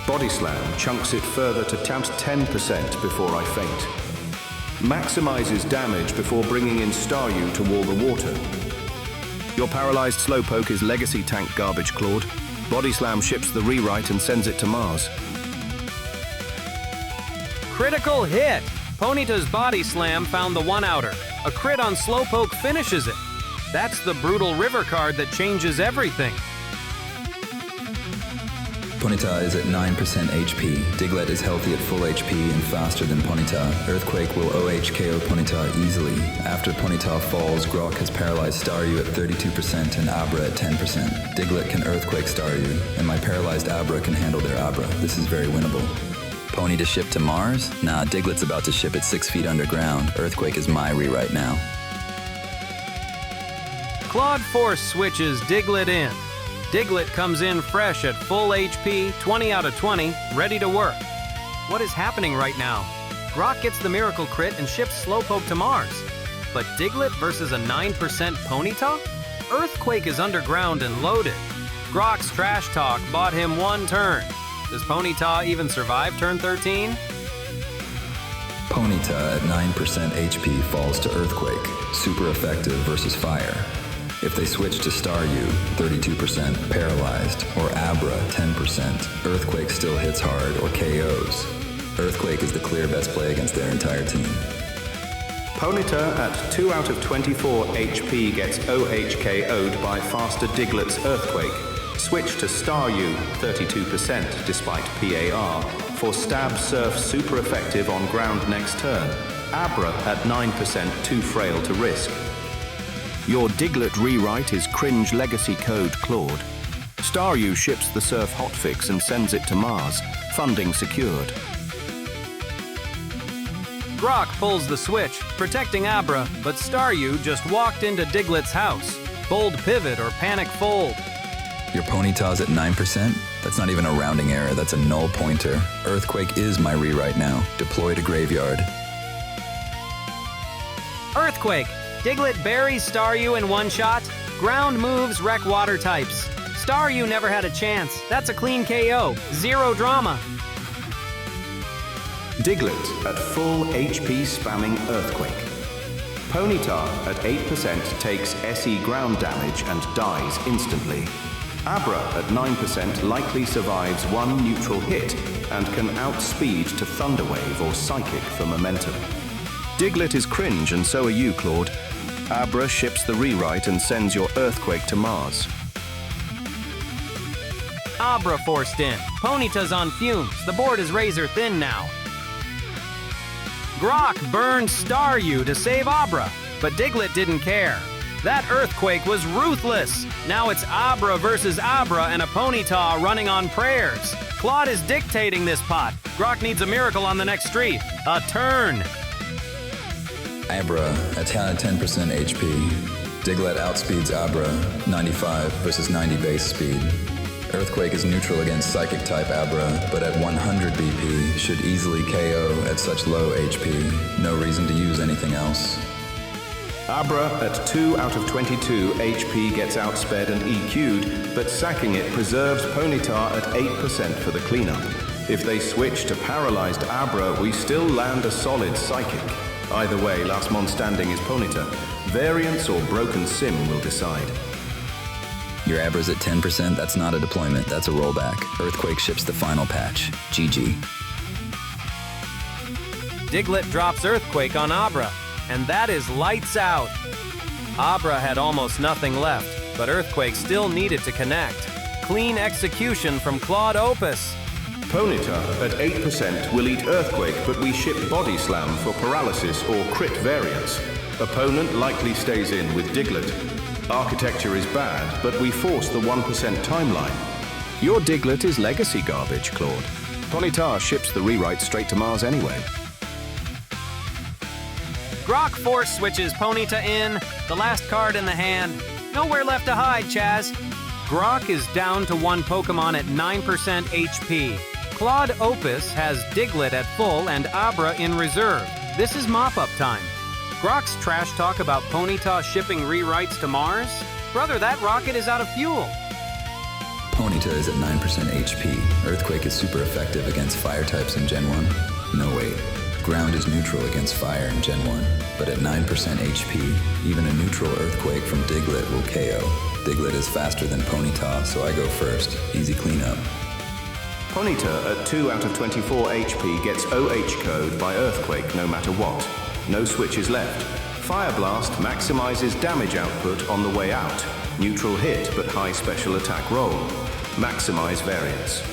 Body Slam chunks it further to 10% before I faint. Maximizes damage before bringing in Staryu to wall the water. Your paralyzed Slowpoke is legacy tank garbage, Claude. Body Slam ships the rewrite and sends it to Mars. Critical hit! Ponyta's Body Slam found the one-outer. A crit on Slowpoke finishes it. That's the brutal river card that changes everything. Ponyta is at 9% HP. Diglett is healthy at full HP and faster than Ponyta. Earthquake will OHKO Ponyta easily. After Ponyta falls, Grok has paralyzed Staryu at 32% and Abra at 10%. Diglett can Earthquake Staryu, and my paralyzed Abra can handle their Abra. This is very winnable. Pony to ship to Mars? Nah, Diglett's about to ship at 6 feet underground. Earthquake is my rewrite now. Claude Force switches Diglett in. Diglett comes in fresh at full HP, 20 out of 20, ready to work. What is happening right now? Grok gets the miracle crit and ships Slowpoke to Mars. But Diglett versus a 9% Ponyta? Earthquake is underground and loaded. Grok's trash talk bought him one turn. Does Ponyta even survive turn 13? Ponyta at 9% HP falls to Earthquake, super effective versus Fire. If they switch to Staryu, 32% paralyzed, or Abra, 10%, Earthquake still hits hard or KOs. Earthquake is the clear best play against their entire team. Ponyta at 2 out of 24 HP gets OHKO'd by faster Diglett's Earthquake. Switch to Staryu, 32% despite PAR, for Stab Surf super effective on ground next turn. Abra at 9% too frail to risk. Your Diglett rewrite is cringe legacy code, Claude. Staryu ships the Surf hotfix and sends it to Mars, funding secured. Grok pulls the switch, protecting Abra, but Staryu just walked into Diglett's house. Bold pivot or panic fold. Your Ponyta's at 9%? That's not even a rounding error, that's a null pointer. Earthquake is my rewrite now. Deploy to graveyard. Earthquake! Diglett buries Staryu in one shot. Ground moves wreck water types. Staryu never had a chance. That's a clean KO. Zero drama. Diglett at full HP spamming Earthquake. Ponyta at 8% takes SE ground damage and dies instantly. Abra at 9% likely survives one neutral hit and can outspeed to Thunderwave or Psychic for momentum. Diglett is cringe and so are you, Claude. Abra ships the rewrite and sends your Earthquake to Mars. Abra forced in. Ponyta's on fumes. The board is razor thin now. Grok burned Staryu to save Abra, but Diglett didn't care. That Earthquake was ruthless. Now it's Abra versus Abra and a Ponyta running on prayers. Claude is dictating this pot. Grok needs a miracle on the next street. A turn. Abra at 10% HP. Diglett outspeeds Abra, 95 versus 90 base speed. Earthquake is neutral against Psychic-type Abra, but at 100 BP should easily KO at such low HP. No reason to use anything else. Abra at 2 out of 22 HP gets outsped and EQ'd, but sacking it preserves Ponyta at 8% for the cleanup. If they switch to paralyzed Abra, we still land a solid Psychic. Either way, last mon standing is Ponyta. Variance or broken sim will decide. Your Abra's at 10%, that's not a deployment, that's a rollback. Earthquake ships the final patch. GG. Diglett drops Earthquake on Abra, and that is lights out. Abra had almost nothing left, but Earthquake still needed to connect. Clean execution from Claude Opus. Ponyta at 8% will eat Earthquake, but we ship Body Slam for paralysis or crit variance. Opponent likely stays in with Diglett. Architecture is bad, but we force the 1% timeline. Your Diglett is legacy garbage, Claude. Ponyta ships the rewrite straight to Mars anyway. Grok force switches Ponyta in, the last card in the hand. Nowhere left to hide, Chaz. Grok is down to one Pokemon at 9% HP. Claude Opus has Diglett at full and Abra in reserve. This is mop-up time. Grok's trash talk about Ponyta shipping rewrites to Mars? Brother, that rocket is out of fuel. Ponyta is at 9% HP. Earthquake is super effective against fire types in Gen 1. No wait. Ground is neutral against fire in Gen 1, but at 9% HP, even a neutral Earthquake from Diglett will KO. Diglett is faster than Ponyta, so I go first. Easy cleanup. Ponyta at 2 out of 24 HP gets OH code by Earthquake no matter what. No switches left. Fire Blast maximizes damage output on the way out. Neutral hit but high special attack roll. Maximize variance.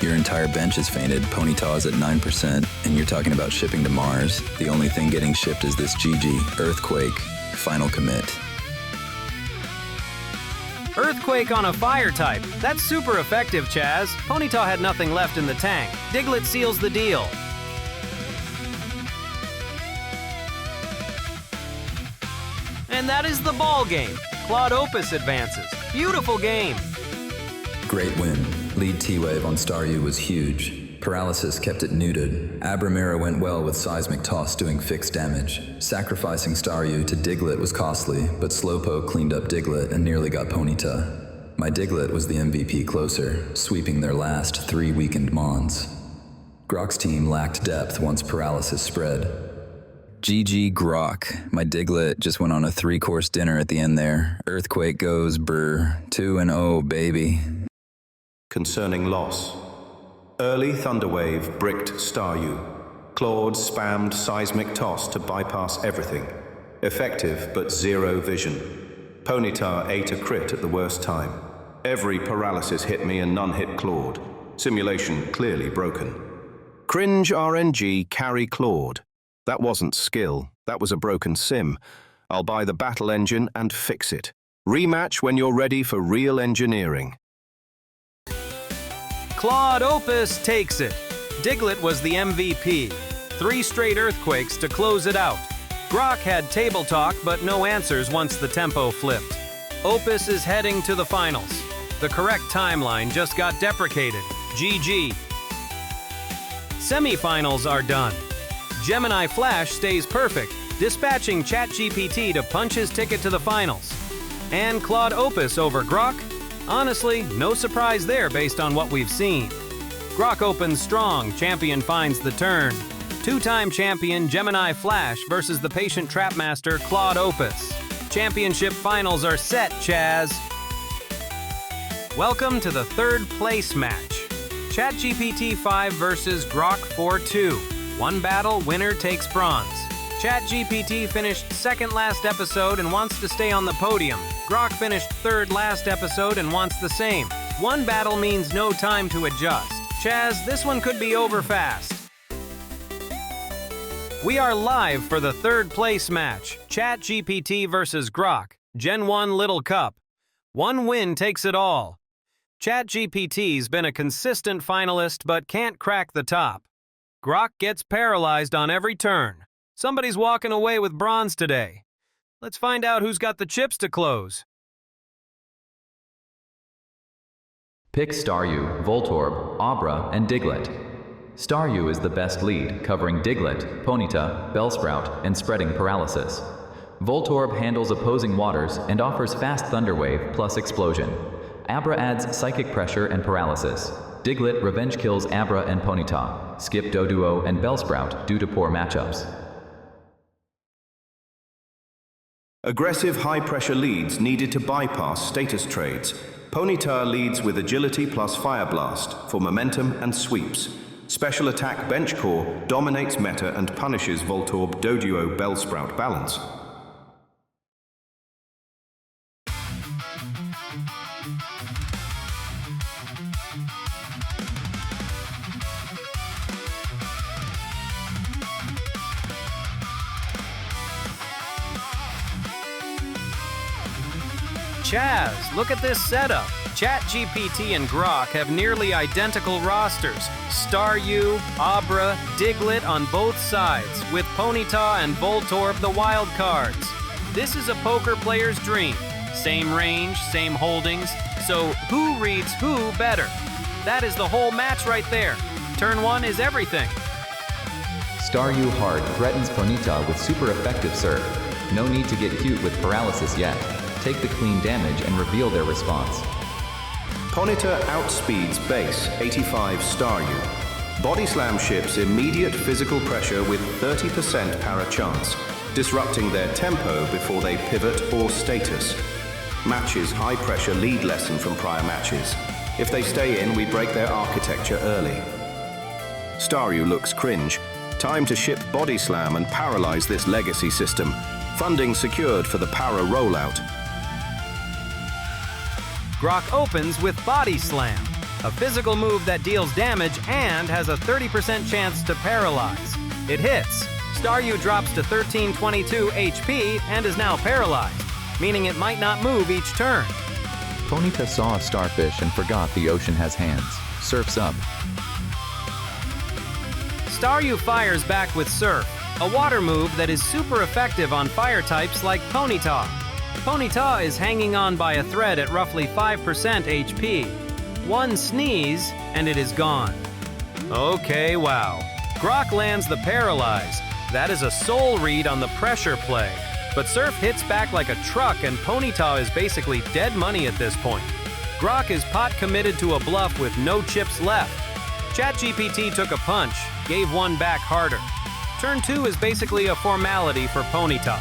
Your entire bench is fainted, Ponyta is at 9%, and you're talking about shipping to Mars. The only thing getting shipped is this GG, Earthquake, final commit. Earthquake on a fire type. That's super effective, Chaz. Ponyta had nothing left in the tank. Diglett seals the deal. And that is the ball game. Claude Opus advances. Beautiful game. Great win. Lead T-Wave on Staryu was huge. Paralysis kept it neutered. Abramira went well with Seismic Toss doing fixed damage. Sacrificing Staryu to Diglett was costly, but Slowpoke cleaned up Diglett and nearly got Ponyta. My Diglett was the MVP closer, sweeping their last 3 weakened Mons. Grok's team lacked depth once Paralysis spread. GG Grok. My Diglett just went on a 3-course dinner at the end there. Earthquake goes brr. 2-0, baby. Concerning loss. Early Thunderwave bricked Staryu. Claude spammed Seismic Toss to bypass everything. Effective, but zero vision. Ponyta ate a crit at the worst time. Every paralysis hit me and none hit Claude. Simulation clearly broken. Cringe RNG carry Claude. That wasn't skill, that was a broken sim. I'll buy the battle engine and fix it. Rematch when you're ready for real engineering. Claude Opus takes it. Diglett was the MVP. 3 straight Earthquakes to close it out. Grok had table talk, but no answers once the tempo flipped. Opus is heading to the finals. The correct timeline just got deprecated. GG. Semifinals are done. Gemini Flash stays perfect, dispatching ChatGPT to punch his ticket to the finals. And Claude Opus over Grok? Honestly, no surprise there based on what we've seen. Grok opens strong, champion finds the turn. 2-time champion Gemini Flash versus the patient trapmaster Claude Opus. Championship finals are set, Chaz. Welcome to the 3rd place match. ChatGPT 5 versus Grok 4-2. One battle, winner takes bronze. ChatGPT finished 2nd last episode and wants to stay on the podium. Grok finished 3rd last episode and wants the same. One battle means no time to adjust. Chaz, this one could be over fast. We are live for the 3rd place match. ChatGPT versus Grok. Gen 1 Little Cup. One win takes it all. ChatGPT's been a consistent finalist but can't crack the top. Grok gets paralyzed on every turn. Somebody's walking away with bronze today. Let's find out who's got the chips to close. Pick Staryu, Voltorb, Abra, and Diglett. Staryu is the best lead, covering Diglett, Ponyta, Bellsprout, and spreading paralysis. Voltorb handles opposing waters and offers fast Thunderwave plus Explosion. Abra adds Psychic Pressure and Paralysis. Diglett revenge kills Abra and Ponyta. Skip Doduo and Bellsprout due to poor matchups. Aggressive high-pressure leads needed to bypass status trades. Ponyta leads with Agility plus Fire Blast for momentum and sweeps. Special Attack Bench Core dominates meta and punishes Voltorb Doduo Bellsprout balance. Chaz, look at this setup. ChatGPT and Grok have nearly identical rosters. Staryu, Abra, Diglett on both sides, with Ponyta and Voltorb the wild cards. This is a poker player's dream. Same range, same holdings, so who reads who better? That is the whole match right there. Turn 1 is everything. Staryu hard threatens Ponyta with super effective Surf. No need to get cute with paralysis yet. Take the clean damage and reveal their response. Ponyta outspeeds base 85 Staryu. Body Slam ships immediate physical pressure with 30% para chance, disrupting their tempo before they pivot or status. Matches high pressure lead lesson from prior matches. If they stay in, we break their architecture early. Staryu looks cringe. Time to ship Body Slam and paralyze this legacy system. Funding secured for the para rollout. Grok opens with Body Slam, a physical move that deals damage and has a 30% chance to paralyze. It hits. Staryu drops to 1322 HP and is now paralyzed, meaning it might not move each turn. Ponyta saw a starfish and forgot the ocean has hands. Surf's up. Staryu fires back with Surf, a water move that is super effective on fire types like Ponyta. Ponyta is hanging on by a thread at roughly 5% HP. One sneeze, and it is gone. Okay, wow. Grok lands the Paralyze. That is a soul read on the pressure play. But Surf hits back like a truck, and Ponyta is basically dead money at this point. Grok is pot committed to a bluff with no chips left. ChatGPT took a punch, gave one back harder. Turn 2 is basically a formality for Ponyta.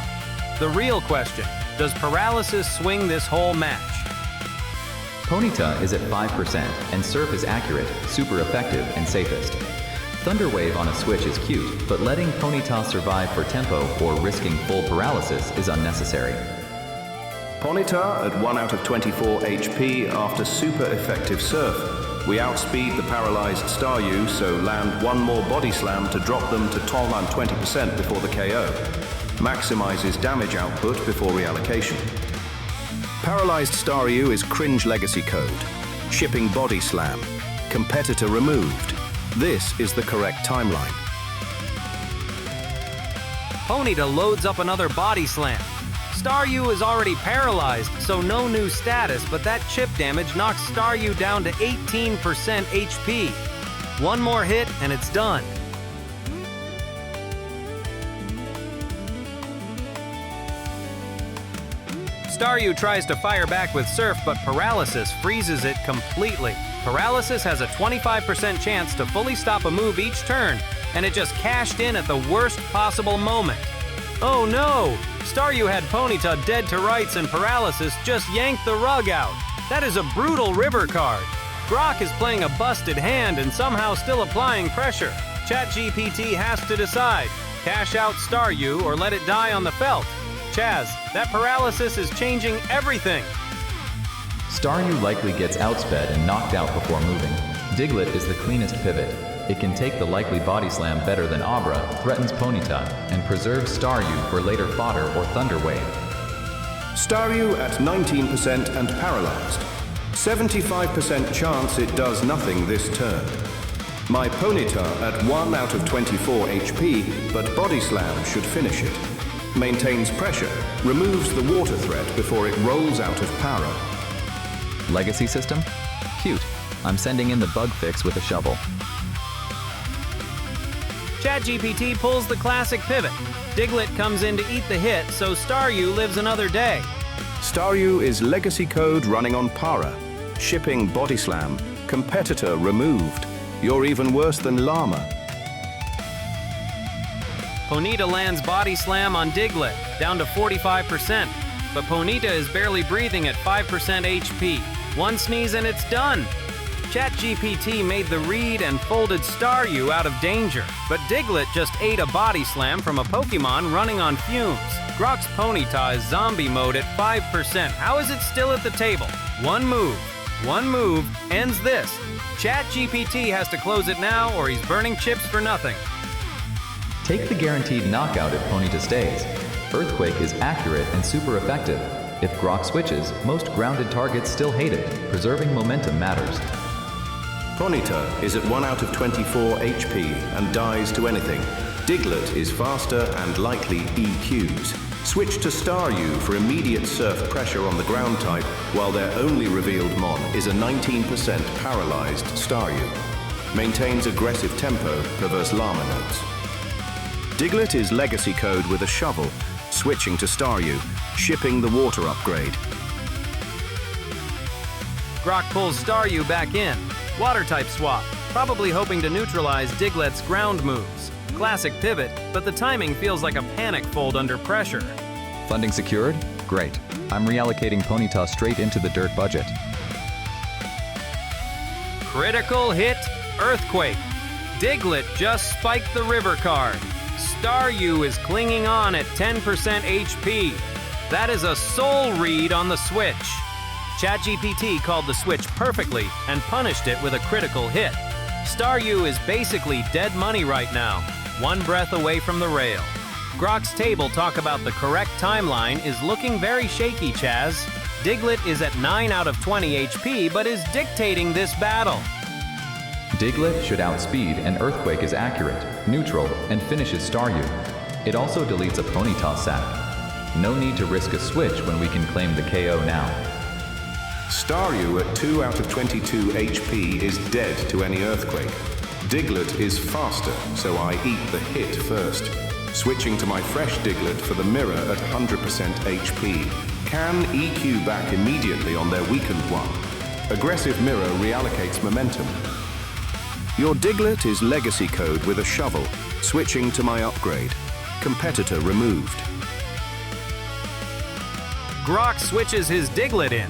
The real question: does paralysis swing this whole match? Ponyta is at 5%, and Surf is accurate, super effective, and safest. Thunderwave on a switch is cute, but letting Ponyta survive for tempo or risking full paralysis is unnecessary. Ponyta at 1 out of 24 HP after super effective Surf. We outspeed the paralyzed Staryu, so land one more Body Slam to drop them to 20% before the KO. Maximizes damage output before reallocation. Paralyzed Staryu is cringe legacy code. Shipping Body Slam. Competitor removed. This is the correct timeline. Ponyta loads up another Body Slam. Staryu is already paralyzed, so no new status, but that chip damage knocks Staryu down to 18% HP. One more hit and it's done. Staryu tries to fire back with Surf, but Paralysis freezes it completely. Paralysis has a 25% chance to fully stop a move each turn, and it just cashed in at the worst possible moment. Oh no! Staryu had Ponyta dead to rights, and Paralysis just yanked the rug out. That is a brutal river card. Grok is playing a busted hand and somehow still applying pressure. ChatGPT has to decide: cash out Staryu or let it die on the felt. Chaz, that Paralysis is changing everything. Staryu likely gets outsped and knocked out before moving. Diglett is the cleanest pivot. It can take the likely Body Slam better than Abra, threatens Ponyta, and preserves Staryu for later fodder or Thunderwave. Staryu at 19% and paralyzed. 75% chance it does nothing this turn. My Ponyta at 1 out of 24 HP, but Body Slam should finish it. Maintains pressure, removes the water threat before it rolls out of para. Legacy system? Cute. I'm sending in the bug fix with a shovel. ChatGPT pulls the classic pivot. Diglett comes in to eat the hit, so Staryu lives another day. Staryu is legacy code running on Para. Shipping body slam. Competitor removed. You're even worse than Llama. Ponyta lands body slam on Diglett, down to 45%. But Ponyta is barely breathing at 5% HP. One sneeze and it's done. ChatGPT made the read and folded Staryu out of danger, but Diglett just ate a body slam from a Pokemon running on fumes. Grok's Ponyta is zombie mode at 5%. How is it still at the table? One move ends this. ChatGPT has to close it now or he's burning chips for nothing. Take the guaranteed knockout if Ponyta stays. Earthquake is accurate and super effective. If Grok switches, most grounded targets still hate it. Preserving momentum matters. Ponyta is at 1 out of 24 HP and dies to anything. Diglett is faster and likely EQs. Switch to Staryu for immediate surf pressure on the ground type, while their only revealed mon is a 19% paralyzed Staryu. Maintains aggressive tempo, perverse Llama notes. Diglett is legacy code with a shovel, switching to Staryu, shipping the water upgrade. Grok pulls Staryu back in. Water type swap, probably hoping to neutralize Diglett's ground moves. Classic pivot, but the timing feels like a panic fold under pressure. Funding secured? Great. I'm reallocating Ponyta straight into the dirt budget. Critical hit, Earthquake. Diglett just spiked the river card. Staryu is clinging on at 10% HP. That is a soul read on the switch. ChatGPT called the switch perfectly and punished it with a critical hit. Staryu is basically dead money right now, one breath away from the rail. Grok's table talk about the correct timeline is looking very shaky, Chaz. Diglett is at 9 out of 20 HP but is dictating this battle. Diglett should outspeed and Earthquake is accurate, neutral, and finishes Staryu. It also deletes a Ponyta sack. No need to risk a switch when we can claim the KO now. Staryu at 2 out of 22 HP is dead to any Earthquake. Diglett is faster, so I eat the hit first. Switching to my fresh Diglett for the mirror at 100% HP. Can EQ back immediately on their weakened one. Aggressive mirror reallocates momentum. Your Diglett is legacy code with a shovel, switching to my upgrade. Competitor removed. Grok switches his Diglett in,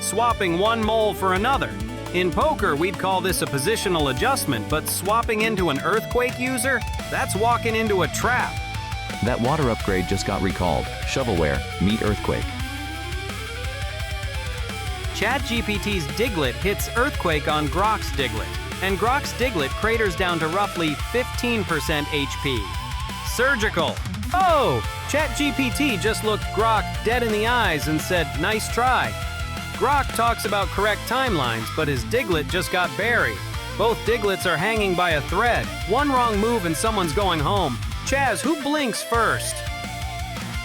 swapping one mole for another. In poker, we'd call this a positional adjustment, but swapping into an Earthquake user? That's walking into a trap. That water upgrade just got recalled. Shovelware, meet Earthquake. ChatGPT's Diglett hits Earthquake on Grok's Diglett, and Grok's Diglett craters down to roughly 15% HP. Surgical. Oh! ChatGPT just looked Grok dead in the eyes and said, "Nice try." Grok talks about correct timelines, but his Diglett just got buried. Both Digletts are hanging by a thread. One wrong move and someone's going home. Chaz, who blinks first?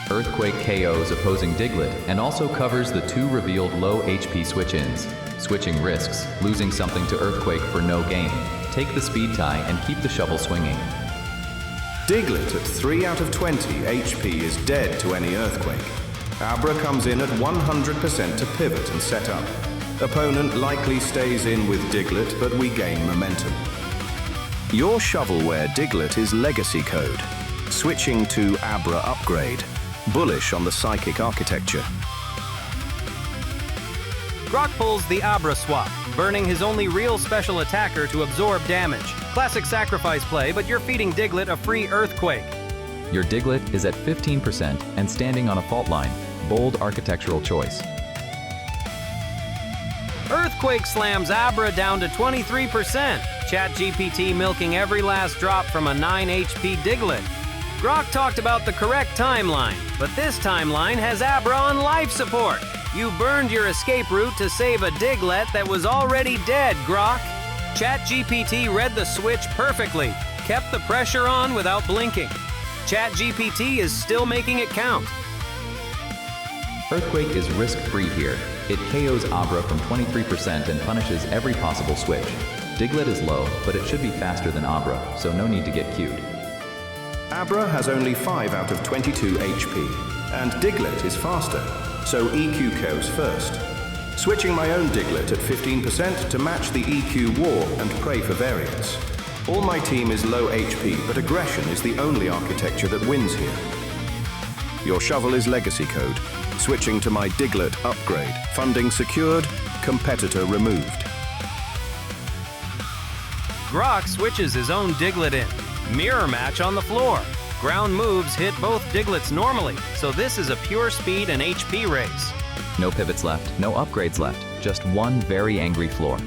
Earthquake KOs opposing Diglett and also covers the 2 revealed low HP switch-ins. Switching risks, losing something to Earthquake for no gain. Take the speed tie and keep the shovel swinging. Diglett at 3 out of 20 HP is dead to any Earthquake. Abra comes in at 100% to pivot and set up. Opponent likely stays in with Diglett, but we gain momentum. Your shovelware Diglett is legacy code. Switching to Abra upgrade. Bullish on the psychic architecture. Grok pulls the Abra swap, burning his only real special attacker to absorb damage. Classic sacrifice play, but you're feeding Diglett a free Earthquake. Your Diglett is at 15% and standing on a fault line. Bold architectural choice. Earthquake slams Abra down to 23%. ChatGPT milking every last drop from a 9 HP Diglett. Grok talked about the correct timeline, but this timeline has Abra on life support. You burned your escape route to save a Diglett that was already dead, Grok. ChatGPT read the switch perfectly, kept the pressure on without blinking. ChatGPT is still making it count. Earthquake is risk-free here. It KOs Abra from 23% and punishes every possible switch. Diglett is low, but it should be faster than Abra, so no need to get queued. Abra has only 5 out of 22 HP, and Diglett is faster, so EQ goes first. Switching my own Diglett at 15% to match the EQ war and pray for variance. All my team is low HP, but aggression is the only architecture that wins here. Your shovel is legacy code. Switching to my Diglett upgrade. Funding secured, competitor removed. Grok switches his own Diglett in. Mirror match on the floor. Ground moves hit both Digletts normally, so this is a pure speed and HP race. No pivots left, no upgrades left, just one very angry floor.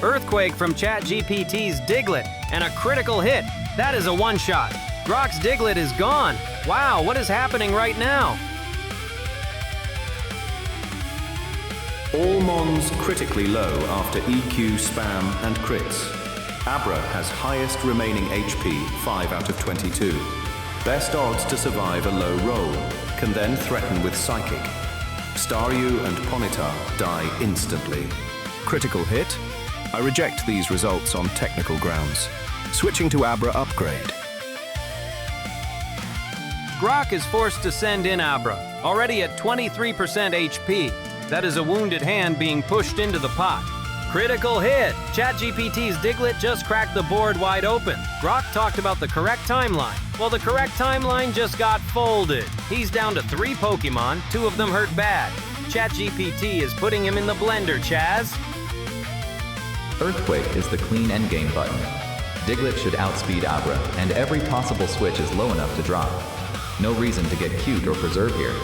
Earthquake from ChatGPT's Diglett, and a critical hit. That is a one-shot. Grok's Diglett is gone. Wow, what is happening right now? All mons critically low after EQ, spam, and crits. Abra has highest remaining HP, 5 out of 22. Best odds to survive a low roll, can then threaten with Psychic. Staryu and Ponyta die instantly. Critical hit? I reject these results on technical grounds. Switching to Abra upgrade. Grok is forced to send in Abra, already at 23% HP. That is a wounded hand being pushed into the pot. Critical hit! ChatGPT's Diglett just cracked the board wide open. Grok talked about the correct timeline. Well, the correct timeline just got folded. He's down to 3 Pokemon, 2 of them hurt bad. ChatGPT is putting him in the blender, Chaz. Earthquake is the clean endgame button. Diglett should outspeed Abra, and every possible switch is low enough to drop. No reason to get cute or preserve here.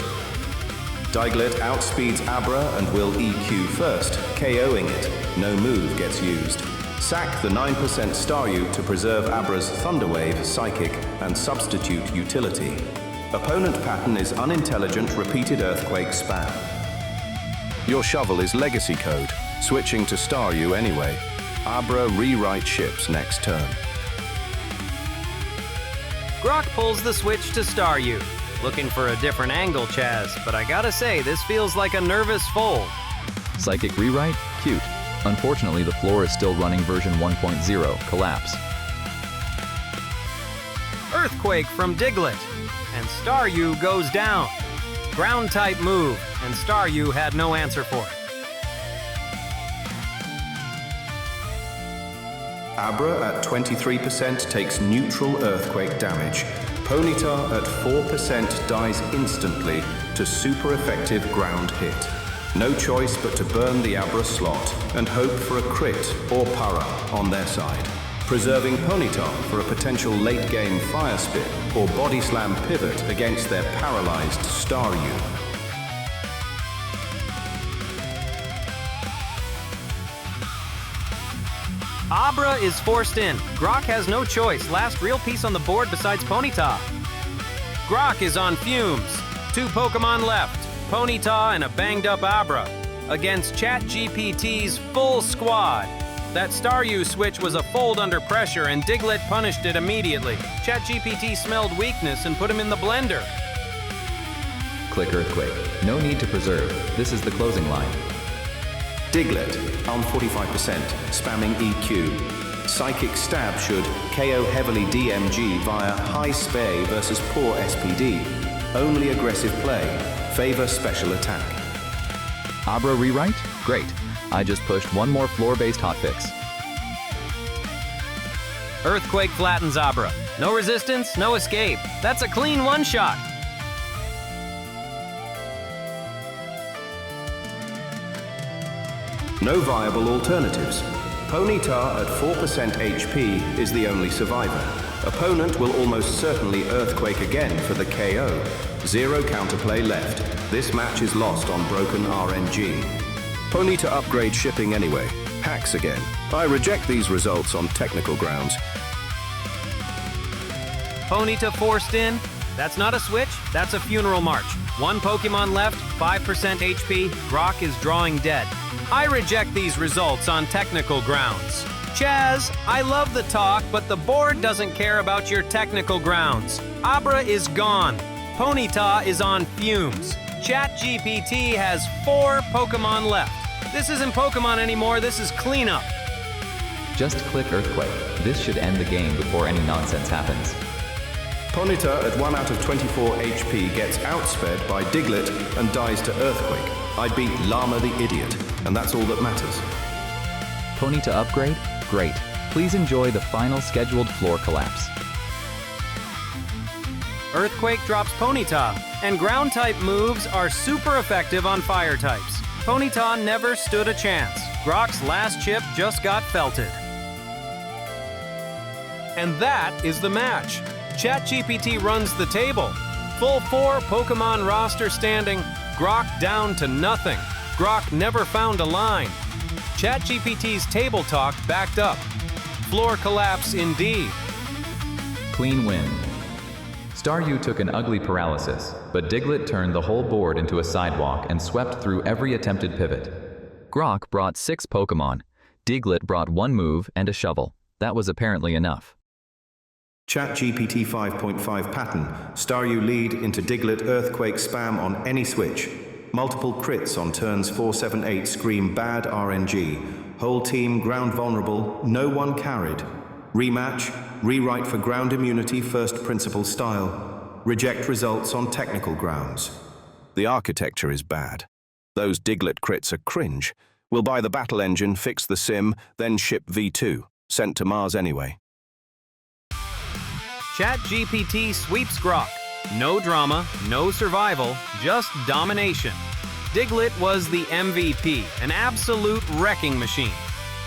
Diglett outspeeds Abra and will EQ first, KOing it. No move gets used. Sack the 9% Staryu to preserve Abra's Thunderwave, Psychic, and Substitute utility. Opponent pattern is unintelligent repeated Earthquake spam. Your shovel is legacy code. Switching to Staryu anyway. Abra rewrite ships next turn. Grok pulls the switch to Staryu. Looking for a different angle, Chaz, but I gotta say, this feels like a nervous fold. Psychic rewrite? Cute. Unfortunately, the floor is still running version 1.0, collapse. Earthquake from Diglett, and Staryu goes down. Ground type move, and Staryu had no answer for it. Abra at 23% takes neutral Earthquake damage. Ponyta at 4% dies instantly to super effective ground hit. No choice but to burn the Abra slot and hope for a crit or para on their side. Preserving Ponyta for a potential late game Fire Spin or Body Slam pivot against their paralyzed Staryu. Abra is forced in. Grok has no choice. Last real piece on the board besides Ponyta. Grok is on fumes. 2 Pokemon left. Ponyta and a banged up Abra. Against ChatGPT's full squad. That Staryu switch was a fold under pressure and Diglett punished it immediately. ChatGPT smelled weakness and put him in the blender. Click Earthquake. No need to preserve. This is the closing line. Diglett on 45%, spamming EQ. Psychic Stab should KO heavily DMG via high spay versus poor SPD. Only aggressive play. Favor special attack. Abra rewrite? Great. I just pushed one more floor-based hotfix. Earthquake flattens Abra. No resistance, no escape. That's a clean one-shot. No viable alternatives. Ponyta at 4% HP is the only survivor. Opponent will almost certainly Earthquake again for the KO. 0 counterplay left. This match is lost on broken RNG. Ponyta upgrade shipping anyway. Hacks again. I reject these results on technical grounds. Ponyta forced in. That's not a switch, that's a funeral march. 1 Pokemon left, 5% HP, Grok is drawing dead. I reject these results on technical grounds. Chaz, I love the talk, but the board doesn't care about your technical grounds. Abra is gone. Ponyta is on fumes. ChatGPT has 4 Pokemon left. This isn't Pokemon anymore, this is cleanup. Just click Earthquake. This should end the game before any nonsense happens. Ponyta at 1 out of 24 HP gets outsped by Diglett and dies to Earthquake. I beat Llama the Idiot, and that's all that matters. Ponyta upgrade? Great. Please enjoy the final scheduled floor collapse. Earthquake drops Ponyta, and ground-type moves are super effective on fire types. Ponyta never stood a chance. Grok's last chip just got felted. And that is the match. ChatGPT runs the table. Full 4 Pokemon roster standing, Grok down to nothing. Grok never found a line. ChatGPT's table talk backed up. Floor collapse indeed. Clean win. Staryu took an ugly paralysis, but Diglett turned the whole board into a sidewalk and swept through every attempted pivot. Grok brought 6 Pokemon. Diglett brought 1 move and a shovel. That was apparently enough. ChatGPT 5.5 pattern. Staryu lead into Diglett Earthquake spam on any switch. Multiple crits on turns 4, 7, 8 scream bad RNG. Whole team ground vulnerable, no one carried. Rematch, rewrite for ground immunity first principle style. Reject results on technical grounds. The architecture is bad. Those Diglett crits are cringe. We'll buy the battle engine, fix the sim, then ship V2. Sent to Mars anyway. ChatGPT sweeps Grok. No drama, no survival, just domination. Diglett was the MVP, an absolute wrecking machine.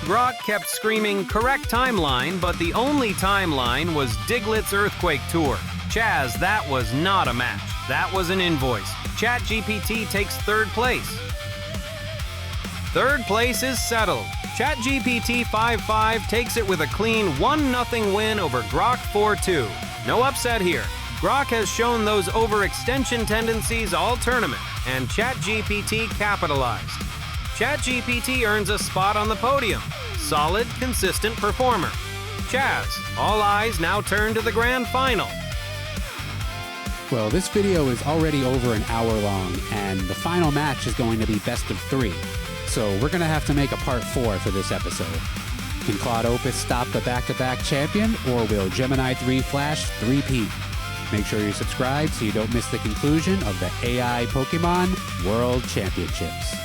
Grok kept screaming correct timeline, but the only timeline was Diglett's Earthquake Tour. Chaz, that was not a match. That was an invoice. ChatGPT takes 3rd place. 3rd place is settled. ChatGPT 5.5 takes it with a clean 1-0 win over Grok 4-2. No upset here. Grok has shown those overextension tendencies all tournament, and ChatGPT capitalized. ChatGPT earns a spot on the podium. Solid, consistent performer. Chaz, all eyes now turn to the grand final. Well, this video is already over an hour long, and the final match is going to be best of 3. So we're going to have to make a part 4 for this episode. Can Claude Opus stop the back-to-back champion, or will Gemini 3 Flash 3-peat? Make sure you're subscribed so you don't miss the conclusion of the AI Pokemon World Championships.